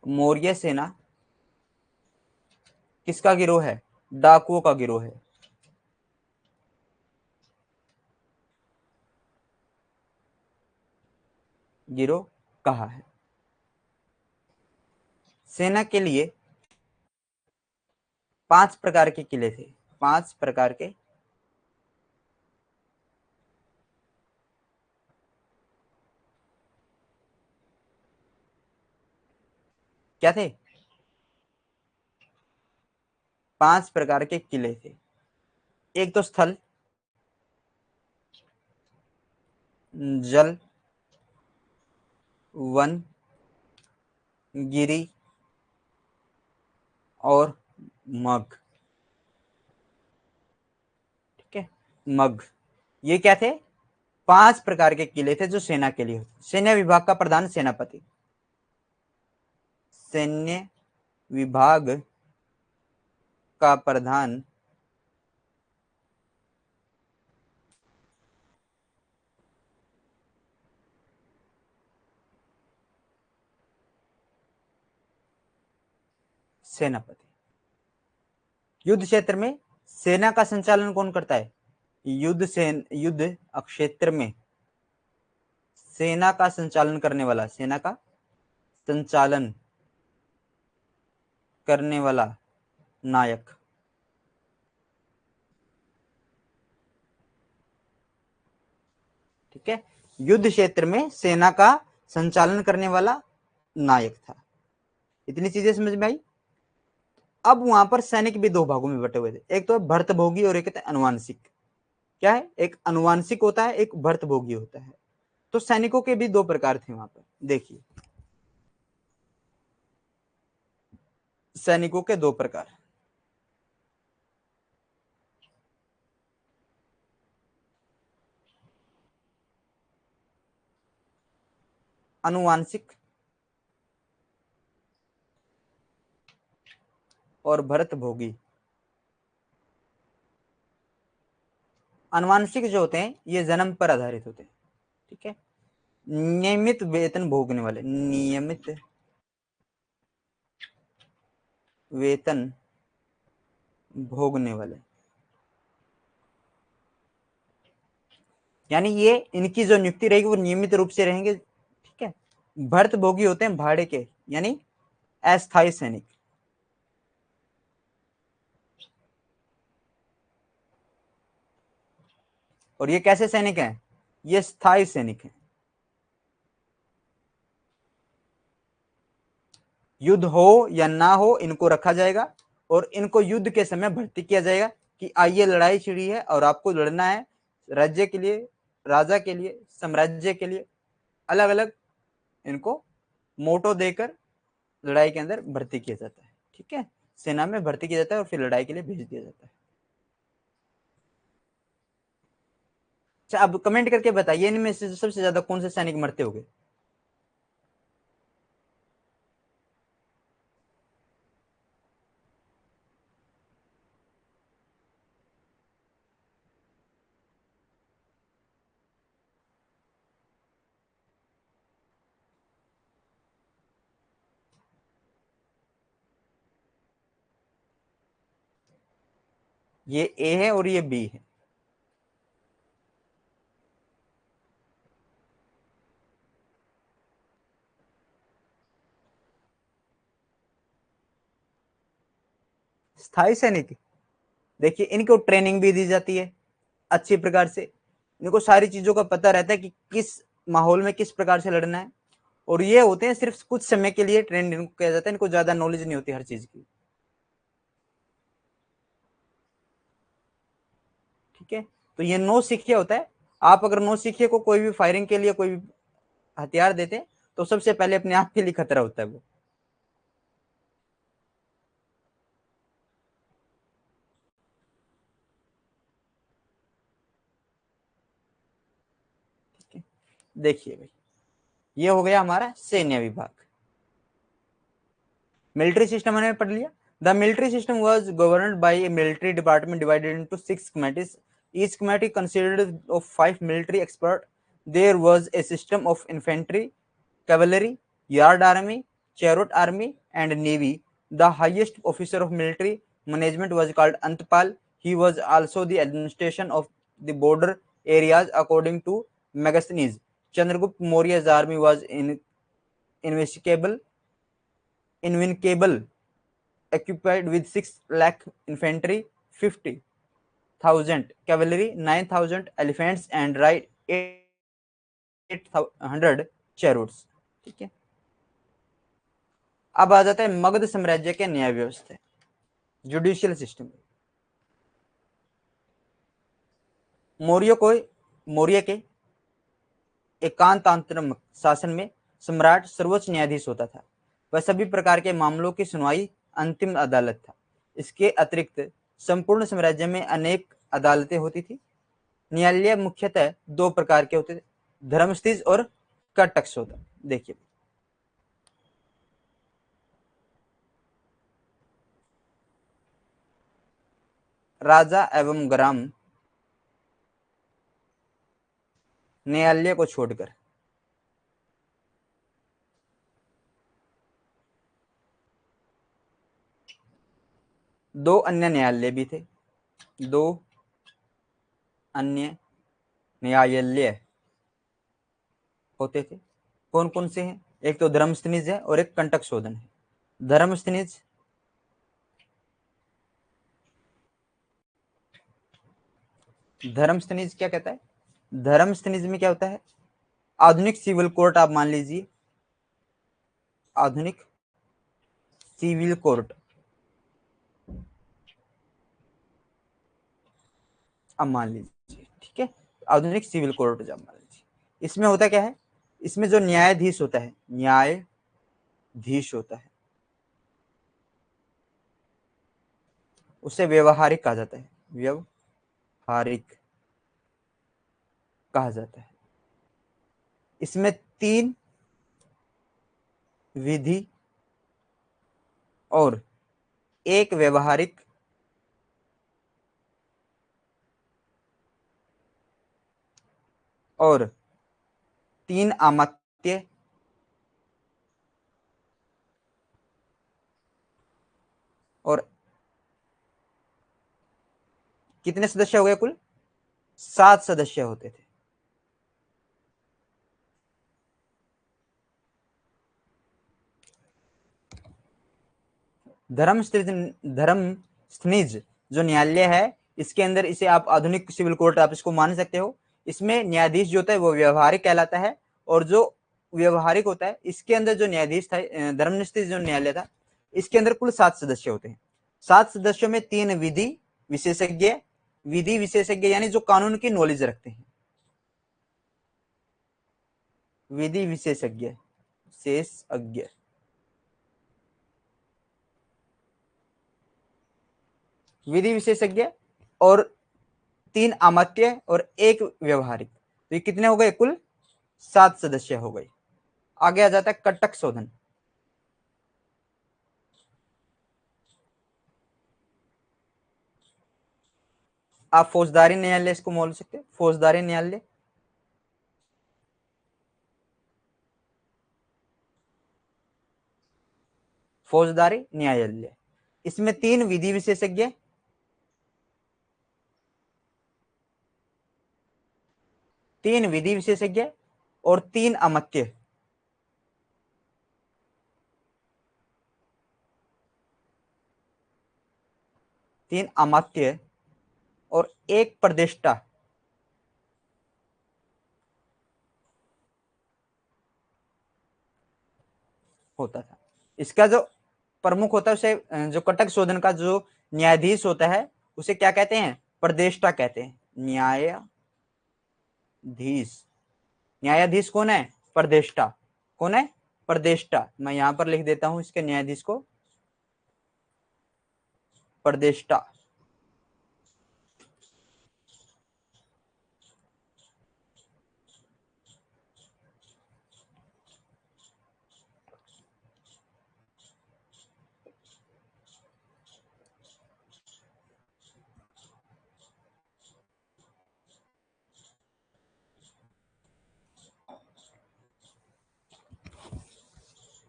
मौर्य सेना किसका गिरोह है? डाकुओं का गिरोह है। गिरोह कहा है। सेना के लिए 5 प्रकार के किले थे, 5 प्रकार के क्या थे? 5 प्रकार के किले थे। एक तो स्थल, जल, वन, गिरी और मग। ठीक है, मग, ये क्या थे? 5 प्रकार के किले थे जो सेना के लिए होते। सैन्य विभाग का प्रधान सेनापति, सैन्य विभाग का प्रधान सेनापति। युद्ध क्षेत्र में सेना का संचालन कौन करता है? युद्ध क्षेत्र में सेना का संचालन करने वाला, सेना का संचालन करने वाला नायक। ठीक है, युद्ध क्षेत्र में सेना का संचालन करने वाला नायक था। इतनी चीजें समझ में आई? अब वहां पर सैनिक भी दो भागों में बटे हुए थे, एक तो भर्तभोगी और एक अनुवांशिक। क्या है? एक अनुवांशिक होता है, एक भर्तभोगी होता है। तो सैनिकों के भी दो प्रकार थे वहां पर। देखिए, सैनिकों के दो प्रकार, अनुवांशिक और भर्तभोगी। अनुवांशिक जो होते हैं ये जन्म पर आधारित होते हैं। ठीक है, नियमित वेतन भोगने वाले, नियमित वेतन भोगने वाले, यानी ये इनकी जो नियुक्ति रहेगी वो नियमित रूप से रहेंगे। ठीक है, भर्तभोगी होते हैं भाड़े के, यानी अस्थायी सैनिक। और ये कैसे सैनिक हैं? ये स्थायी सैनिक हैं। युद्ध हो या ना हो इनको रखा जाएगा और इनको युद्ध के समय भर्ती किया जाएगा कि आइए लड़ाई छिड़ी है और आपको लड़ना है राज्य के लिए, राजा के लिए, साम्राज्य के लिए। अलग अलग इनको मोटो देकर लड़ाई के अंदर भर्ती किया जाता है। ठीक है, सेना में भर्ती किया जाता है और फिर लड़ाई के लिए भेज दिया जाता है। अच्छा, अब कमेंट करके बताइए इनमें से सबसे ज्यादा कौन से सैनिक मरते होंगे। ये ए है और ये बी है। स्थायी सैनिक, देखिए इनको ट्रेनिंग भी दी जाती है अच्छी प्रकार से, इनको सारी चीजों का पता रहता है कि किस माहौल में किस प्रकार से लड़ना है, और ये होते हैं सिर्फ कुछ समय के लिए ट्रेन इनको किया जाता है, इनको ज्यादा नॉलेज नहीं होती हर चीज की। ठीक है, तो ये नौ सिखिया होता है। आप अगर नौ सिखिए को कोई भी फायरिंग के लिए कोई भी हथियार देते हैं तो सबसे पहले अपने आप के लिए खतरा होता है वो। ठीक है, देखिए भाई, ये हो गया हमारा सैन्य विभाग। मिलिट्री सिस्टम मैंने पढ़ लिया। The military system was governed bye A military department divided into 6 committees, each committee consisted of 5 military experts. There was a system of infantry, cavalry, yard army, chariot army, and navy. The highest officer of military management was called Antpal. He was also the administration of the border areas according to Megasthenes. Chandragupta Maurya's army was invincible, equipped with 6 lakh infantry, 50,000 cavalry, 9,000 elephants, and ride 800 chariots। ठीक है, अब आ जाता है मगध साम्राज्य के न्याय व्यवस्था, judicial system. Maurya को मौर्य के एकांतांतरम शासन में सम्राट सर्वोच्च न्यायाधीश होता था। वह सभी प्रकार के मामलों की सुनवाई अंतिम अदालत था। इसके अतिरिक्त संपूर्ण साम्राज्य में अनेक अदालतें होती थी। न्यायालय मुख्यतः दो प्रकार के होते थे, धर्मस्थिज और कटकसोदा। देखिए, राजा एवं ग्राम न्यायालय को छोड़कर दो अन्य न्यायालय भी थे। दो अन्य न्यायालय होते थे, कौन कौन से हैं? एक तो धर्मस्थनिज है और एक कंटक शोधन है। धर्मस्थनिज, धर्मस्थनिज क्या कहता है? धर्मस्थनिज में क्या होता है? आधुनिक सिविल कोर्ट आप मान लीजिए, आधुनिक सिविल कोर्ट अब मान लीजिए, ठीक है, आधुनिक सिविल कोर्ट जब मान लीजिए, इसमें होता क्या है? इसमें जो न्यायाधीश होता है, न्यायाधीश होता है, उसे व्यवहारिक कहा जाता है, व्यवहारिक कहा जाता है। इसमें 3 विधि और 1 व्यवहारिक और 3 अमात्य और कितने सदस्य हो गए? कुल 7 सदस्य होते थे। धर्मस्थनिज जो न्यायालय है, इसके अंदर इसे आप आधुनिक सिविल कोर्ट आप इसको मान सकते हो। इसमें न्यायाधीश जो होता है वो व्यवहारिक कहलाता है, और जो व्यवहारिक होता है इसके अंदर जो न्यायाधीश था, धर्मस्थनिज जो न्यायालय था, इसके अंदर कुल 7 सदस्य होते हैं। 7 सदस्यों में 3 विधि विशेषज्ञ यानी जो कानून की नॉलेज रखते हैं, विधि विशेषज्ञ विधि विशेषज्ञ, और 3 अमात्य और 1 व्यवहारिक। तो ये कितने हो गए? कुल 7 सदस्य हो गए। आगे आ जाता है कटक शोधन। आप फौजदारी न्यायालय इसको बोल सकते हैं, फौजदारी न्यायालय। फौजदारी न्यायालय, इसमें 3 विधि विशेषज्ञ, 3 विधि विशेषज्ञ और 3 अमात्य। तीन अमात्य और 1 प्रदेष्टा होता था। इसका जो प्रमुख होता है उसे, जो कटक शोधन का जो न्यायाधीश होता है उसे क्या कहते हैं? प्रदेष्टा कहते हैं। न्यायाधीश, न्यायाधीश कौन है? प्रदेष्टा। कौन है? प्रदेष्टा। मैं यहां पर लिख देता हूं इसके न्यायाधीश को, प्रदेष्टा।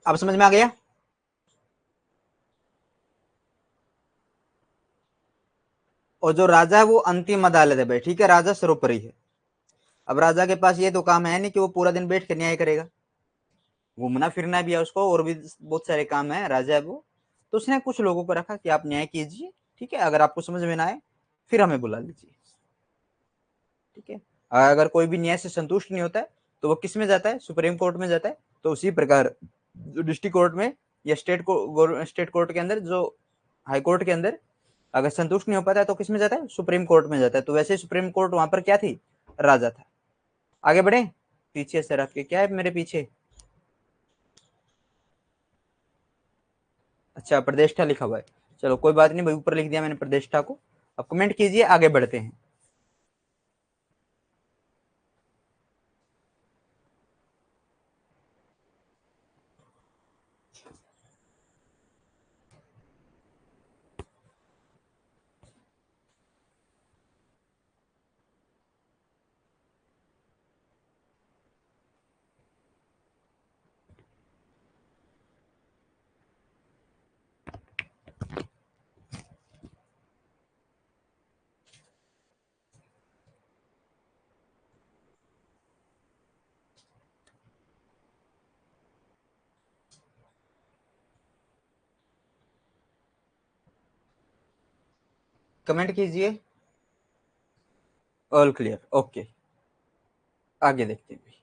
अब समझ में आ गया? और जो राजा है वो अंतिम अदालत है भाई, ठीक है, राजा सर्वोपरि है। अब राजा के पास ये तो काम है नहीं कि वो पूरा दिन बैठ के न्याय करेगा, घूमना फिरना भी है उसको, और भी बहुत सारे काम है, राजा है वो। तो उसने कुछ लोगों को रखा कि आप न्याय कीजिए, ठीक है, अगर आपको समझ में ना आए फिर हमें बुला लीजिए, ठीक है। अगर कोई भी न्याय से संतुष्ट नहीं होता है तो वो किस में जाता है? सुप्रीम कोर्ट में जाता है। तो उसी प्रकार जो डिस्ट्रिक्ट कोर्ट में या स्टेट कोर्ट के अंदर, जो हाई कोर्ट के अंदर अगर संतुष्ट नहीं हो पाता है तो किस में जाता है? सुप्रीम कोर्ट में जाता है। तो वैसे सुप्रीम कोर्ट वहां पर क्या थी? राजा था। आगे बढ़े, पीछे से रख के, क्या है मेरे पीछे? अच्छा, प्रतिष्ठा लिखा हुआ है, चलो कोई बात नहीं भाई, ऊपर लिख दिया मैंने प्रतिष्ठा को। अब कमेंट कीजिए, आगे बढ़ते हैं। कमेंट कीजिए, ऑल क्लियर, ओके। आगे देखते हैं भाई।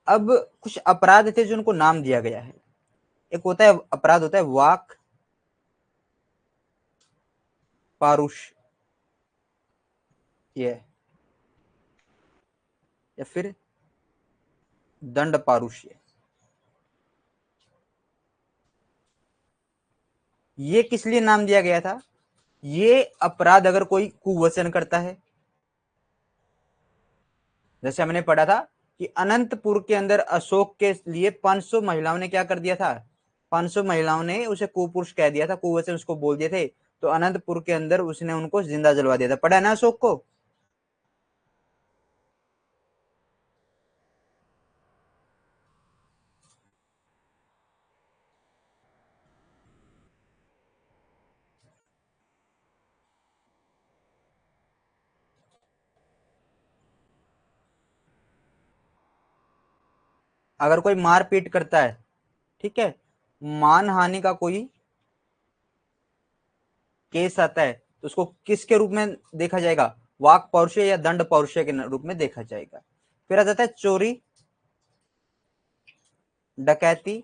अब कुछ अपराध थे जो उनको नाम दिया गया है। एक होता है अपराध, होता है वाक पारुष्य, या फिर दंड पारुष्य। ये किस लिए नाम दिया गया था? ये अपराध अगर कोई कुवचन करता है, जैसे हमने पढ़ा था कि अनंतपुर के अंदर अशोक के लिए 500 महिलाओं ने क्या कर दिया था? 500 महिलाओं ने उसे कुपुरुष कह दिया था, कुवचन उसको बोल दिए थे। तो अनंतपुर के अंदर उसने उनको जिंदा जलवा दिया था। पढ़ा ना अशोक को? अगर कोई मारपीट करता है, ठीक है, मानहानि का कोई केस आता है, तो उसको किसके रूप में देखा जाएगा? वाक पौरुषय या दंड पौरुषय के रूप में देखा जाएगा। फिर आ जाता है चोरी, डकैती,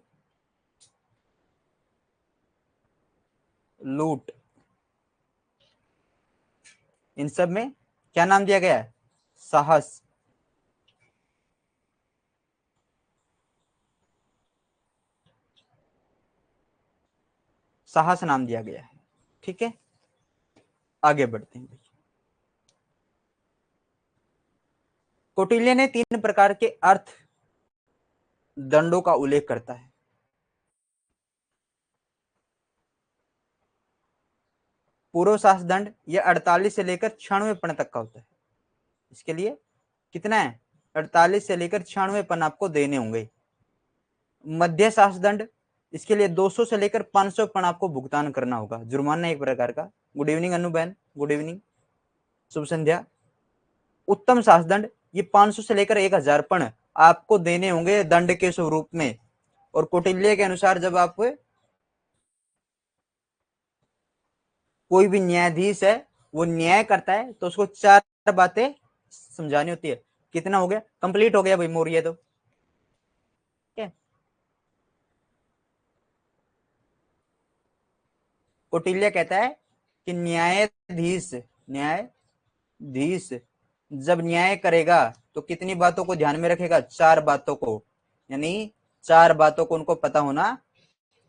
लूट। इन सब में क्या नाम दिया गया है? साहस। साहस नाम दिया गया है, ठीक है। आगे बढ़ते हैं। कौटिल्य ने 3 प्रकार के अर्थ दंडों का उल्लेख करता है। पूर्व शास्त्र दंड यह 48 से लेकर 96 पन तक का होता है। इसके लिए कितना है, 48 से लेकर 96 पन आपको देने होंगे। मध्य शास्त्र दंड, इसके लिए 200 से लेकर 500 पन आपको भुगतान करना होगा, जुर्माना एक प्रकार का। गुड इवनिंग अनु बहन, गुड इवनिंग, शुभ संध्या। उत्तम शास्त्र दंड, ये 500 से लेकर 1000 पन आपको देने होंगे दंड के स्वरूप में। और कौटिल्य के अनुसार जब आप कोई भी न्यायाधीश है वो न्याय करता है तो उसको 4 बातें समझानी होती है। कितना हो गया, कंप्लीट हो गया भाई मोर, ये तो क्या, कौटिल्य कहता है कि न्यायाधीश जब न्याय करेगा तो कितनी बातों को ध्यान में रखेगा, 4 बातों को, यानी 4 बातों को उनको पता होना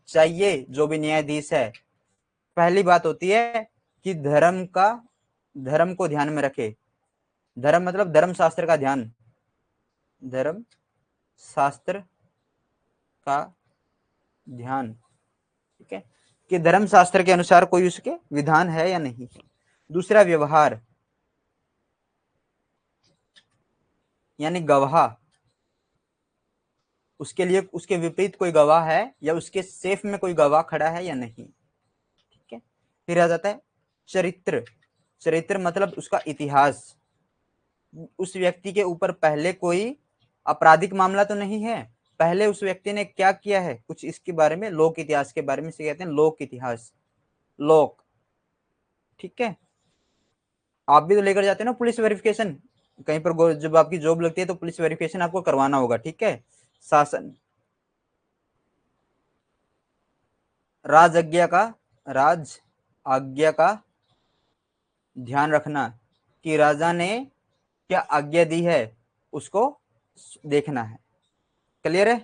चाहिए जो भी न्यायाधीश है। पहली बात होती है कि धर्म को ध्यान में रखे। धर्म मतलब धर्म शास्त्र का ध्यान, धर्म शास्त्र का ध्यान, ठीक है, कि धर्म शास्त्र के अनुसार कोई उसके विधान है या नहीं। दूसरा व्यवहार, यानी गवाह, उसके लिए उसके विपरीत कोई गवाह है या उसके सेफ में कोई गवाह खड़ा है या नहीं, ठीक है। फिर आ जाता है चरित्र। चरित्र मतलब उसका इतिहास, उस व्यक्ति के ऊपर पहले कोई आपराधिक मामला तो नहीं है, पहले उस व्यक्ति ने क्या किया है, कुछ इसके बारे में, लोक इतिहास के बारे में से कहते हैं लोक इतिहास, लोक, ठीक है। आप भी तो लेकर जाते हो ना पुलिस वेरिफिकेशन, कहीं पर जब आपकी जॉब लगती है तो पुलिस वेरिफिकेशन आपको करवाना होगा, ठीक है। शासन, राज आज्ञा का ध्यान रखना कि राजा ने क्या आज्ञा दी है उसको देखना है। क्लियर है।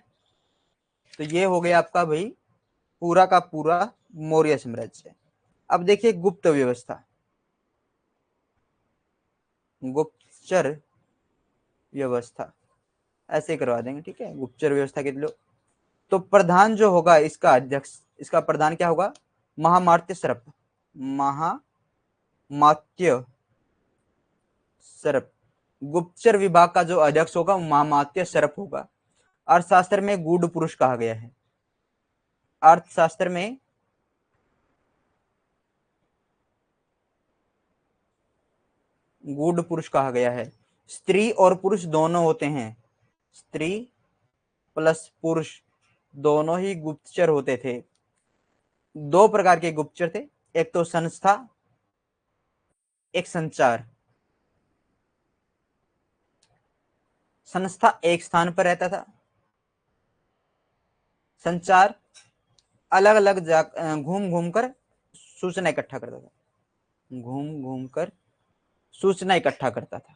तो ये हो गया आपका भाई पूरा का पूरा मौर्य साम्राज्य। अब देखिए गुप्त व्यवस्था, गुप्तचर व्यवस्था ऐसे करवा देंगे, ठीक है। गुप्तचर व्यवस्था के लिए तो प्रधान जो होगा इसका अध्यक्ष, इसका प्रधान क्या होगा, महामात्य सर्प, महामात्य सर्प। गुप्तचर विभाग का जो अध्यक्ष होगा वो महामात्य सर्प होगा। अर्थशास्त्र में गूढ़ पुरुष कहा गया है, अर्थशास्त्र में गूढ़ पुरुष कहा गया है। स्त्री और पुरुष दोनों होते हैं, स्त्री प्लस पुरुष दोनों ही गुप्तचर होते थे। 2 प्रकार के गुप्तचर थे, एक तो संस्था, एक संचार। संस्था एक स्थान पर रहता था, संचार अलग अलग घूम घूम कर सूचना इकट्ठा करता था, घूम घूम कर सूचना इकट्ठा करता था,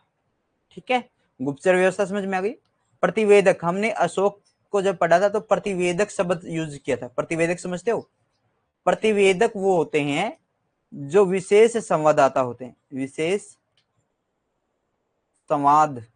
ठीक है। गुप्तचर व्यवस्था समझ में आ गई। प्रतिवेदक, हमने अशोक को जब पढ़ा था तो प्रतिवेदक शब्द यूज किया था। प्रतिवेदक समझते हो, प्रतिवेदक वो होते हैं जो विशेष संवाददाता होते हैं, विशेष संवाददाता,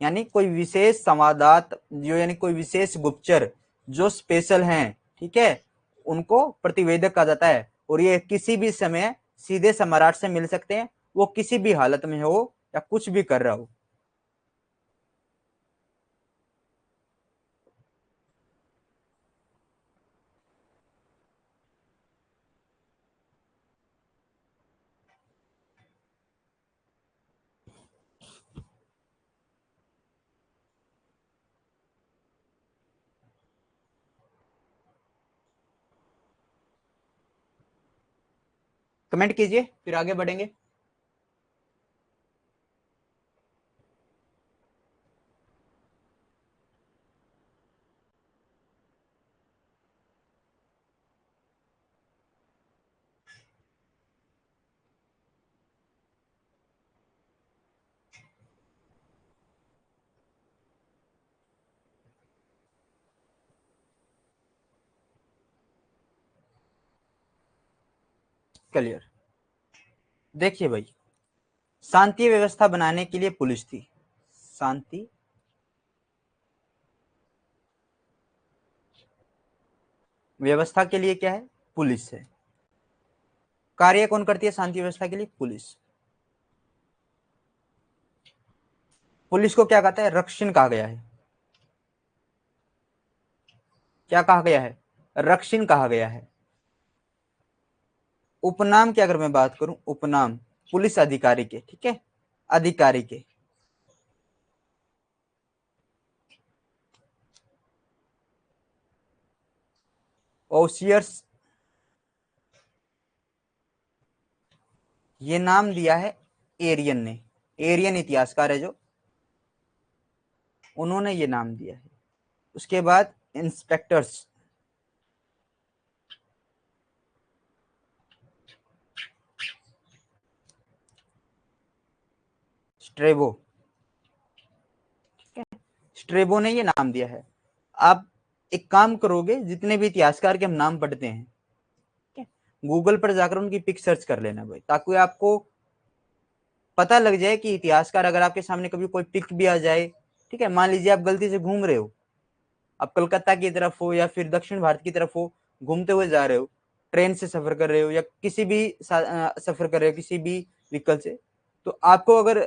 यानी कोई विशेष संवाददाता जो, यानी कोई विशेष गुप्तचर जो स्पेशल हैं, ठीक है, उनको प्रतिवेदक कहा जाता है। और ये किसी भी समय सीधे सम्राट से मिल सकते हैं, वो किसी भी हालत में हो या कुछ भी कर रहा हो। कमेंट कीजिए फिर आगे बढ़ेंगे। क्लियर। देखिए भाई, शांति व्यवस्था बनाने के लिए पुलिस थी, शांति व्यवस्था के लिए क्या है, पुलिस है। कार्य कौन करती है शांति व्यवस्था के लिए, पुलिस। पुलिस को क्या कहता है, रक्षण कहा गया है। क्या कहा गया है, रक्षण कहा गया है। उपनाम की अगर मैं बात करूं, उपनाम पुलिस अधिकारी के, ठीक है, अधिकारी के। ओसियर्स, ये नाम दिया है एरियन ने, एरियन इतिहासकार है जो, उन्होंने ये नाम दिया है। उसके बाद इंस्पेक्टर्स, स्ट्रेबो, ठीक है, स्ट्रेबो ने ये नाम दिया है। आप एक काम करोगे, जितने भी इतिहासकार के हम नाम पढ़ते हैं, ठीक है, गूगल पर जाकर उनकी पिक सर्च कर लेना भाई, ताकि आपको पता लग जाए कि इतिहासकार, अगर आपके सामने कभी कोई पिक भी आ जाए, ठीक है, मान लीजिए आप गलती से घूम रहे हो, आप कलकत्ता की तरफ हो या फिर दक्षिण भारत की तरफ हो, घूमते हुए जा रहे हो, ट्रेन से सफर कर रहे हो या किसी भी सफर कर रहे हो किसी भी व्हीकल से, तो आपको अगर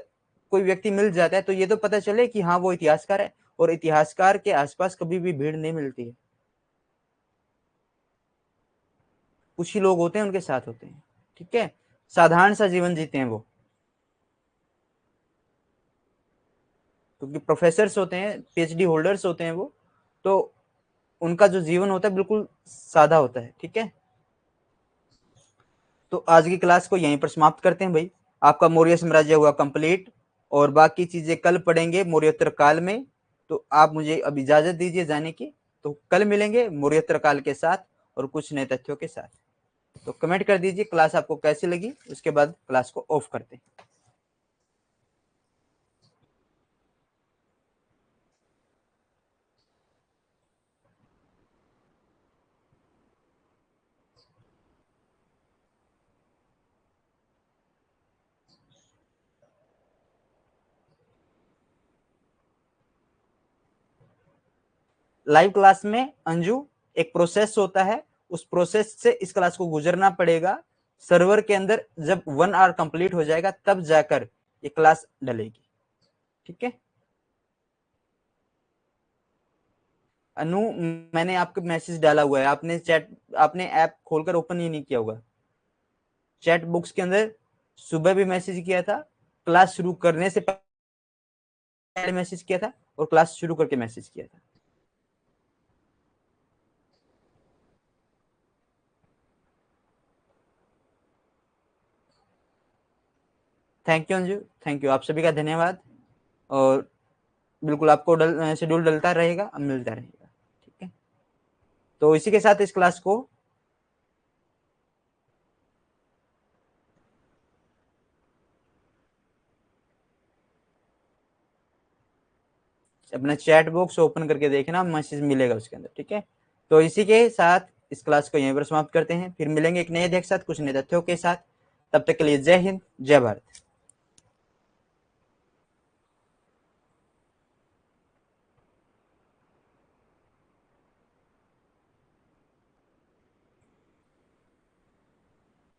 कोई व्यक्ति मिल जाता है तो ये तो पता चले कि हाँ वो इतिहासकार है। और इतिहासकार के आसपास कभी भी भीड़ नहीं मिलती है, कुछ ही लोग होते हैं उनके साथ होते हैं, ठीक है, साधारण सा जीवन जीते हैं वो, क्योंकि प्रोफेसर्स होते हैं, पीएचडी होल्डर्स होते हैं वो, तो उनका जो जीवन होता है बिल्कुल सादा होता है, ठीक है। तो आज की क्लास को यहीं पर समाप्त करते हैं भाई। आपका मौर्य साम्राज्य हुआ कंप्लीट, और बाकी चीजें कल पढ़ेंगे मौर्योत्तर काल में। तो आप मुझे अब इजाजत दीजिए जाने की, तो कल मिलेंगे मौर्योत्तर काल के साथ और कुछ नए तथ्यों के साथ। तो कमेंट कर दीजिए क्लास आपको कैसी लगी, उसके बाद क्लास को ऑफ करते हैं। लाइव क्लास में अंजू, एक प्रोसेस होता है, उस प्रोसेस से इस क्लास को गुजरना पड़ेगा। सर्वर के अंदर जब 1 आवर कंप्लीट हो जाएगा तब जाकर ये क्लास डलेगी, ठीक है। अनु, मैंने आपको मैसेज डाला हुआ है, आपने चैट, आपने ऐप खोलकर ओपन ही नहीं किया होगा। चैट बुक्स के अंदर सुबह भी मैसेज किया था, क्लास शुरू करने से पहले मैसेज किया था, और क्लास शुरू करके मैसेज किया था। Thank you Anju, thank you, आप सभी का धन्यवाद। और बिल्कुल आपको शेड्यूल डलता रहेगा, मिलता रहेगा, ठीक है। तो इसी के साथ इस क्लास को अपना चैट बॉक्स ओपन करके देखना, मैसेज मिलेगा उसके अंदर, ठीक है। तो इसी के साथ इस क्लास को यहीं पर समाप्त करते हैं, फिर मिलेंगे एक नए अध्याय के साथ, कुछ नए तथ्यों के साथ। तब तक के लिए जय हिंद, जय भारत।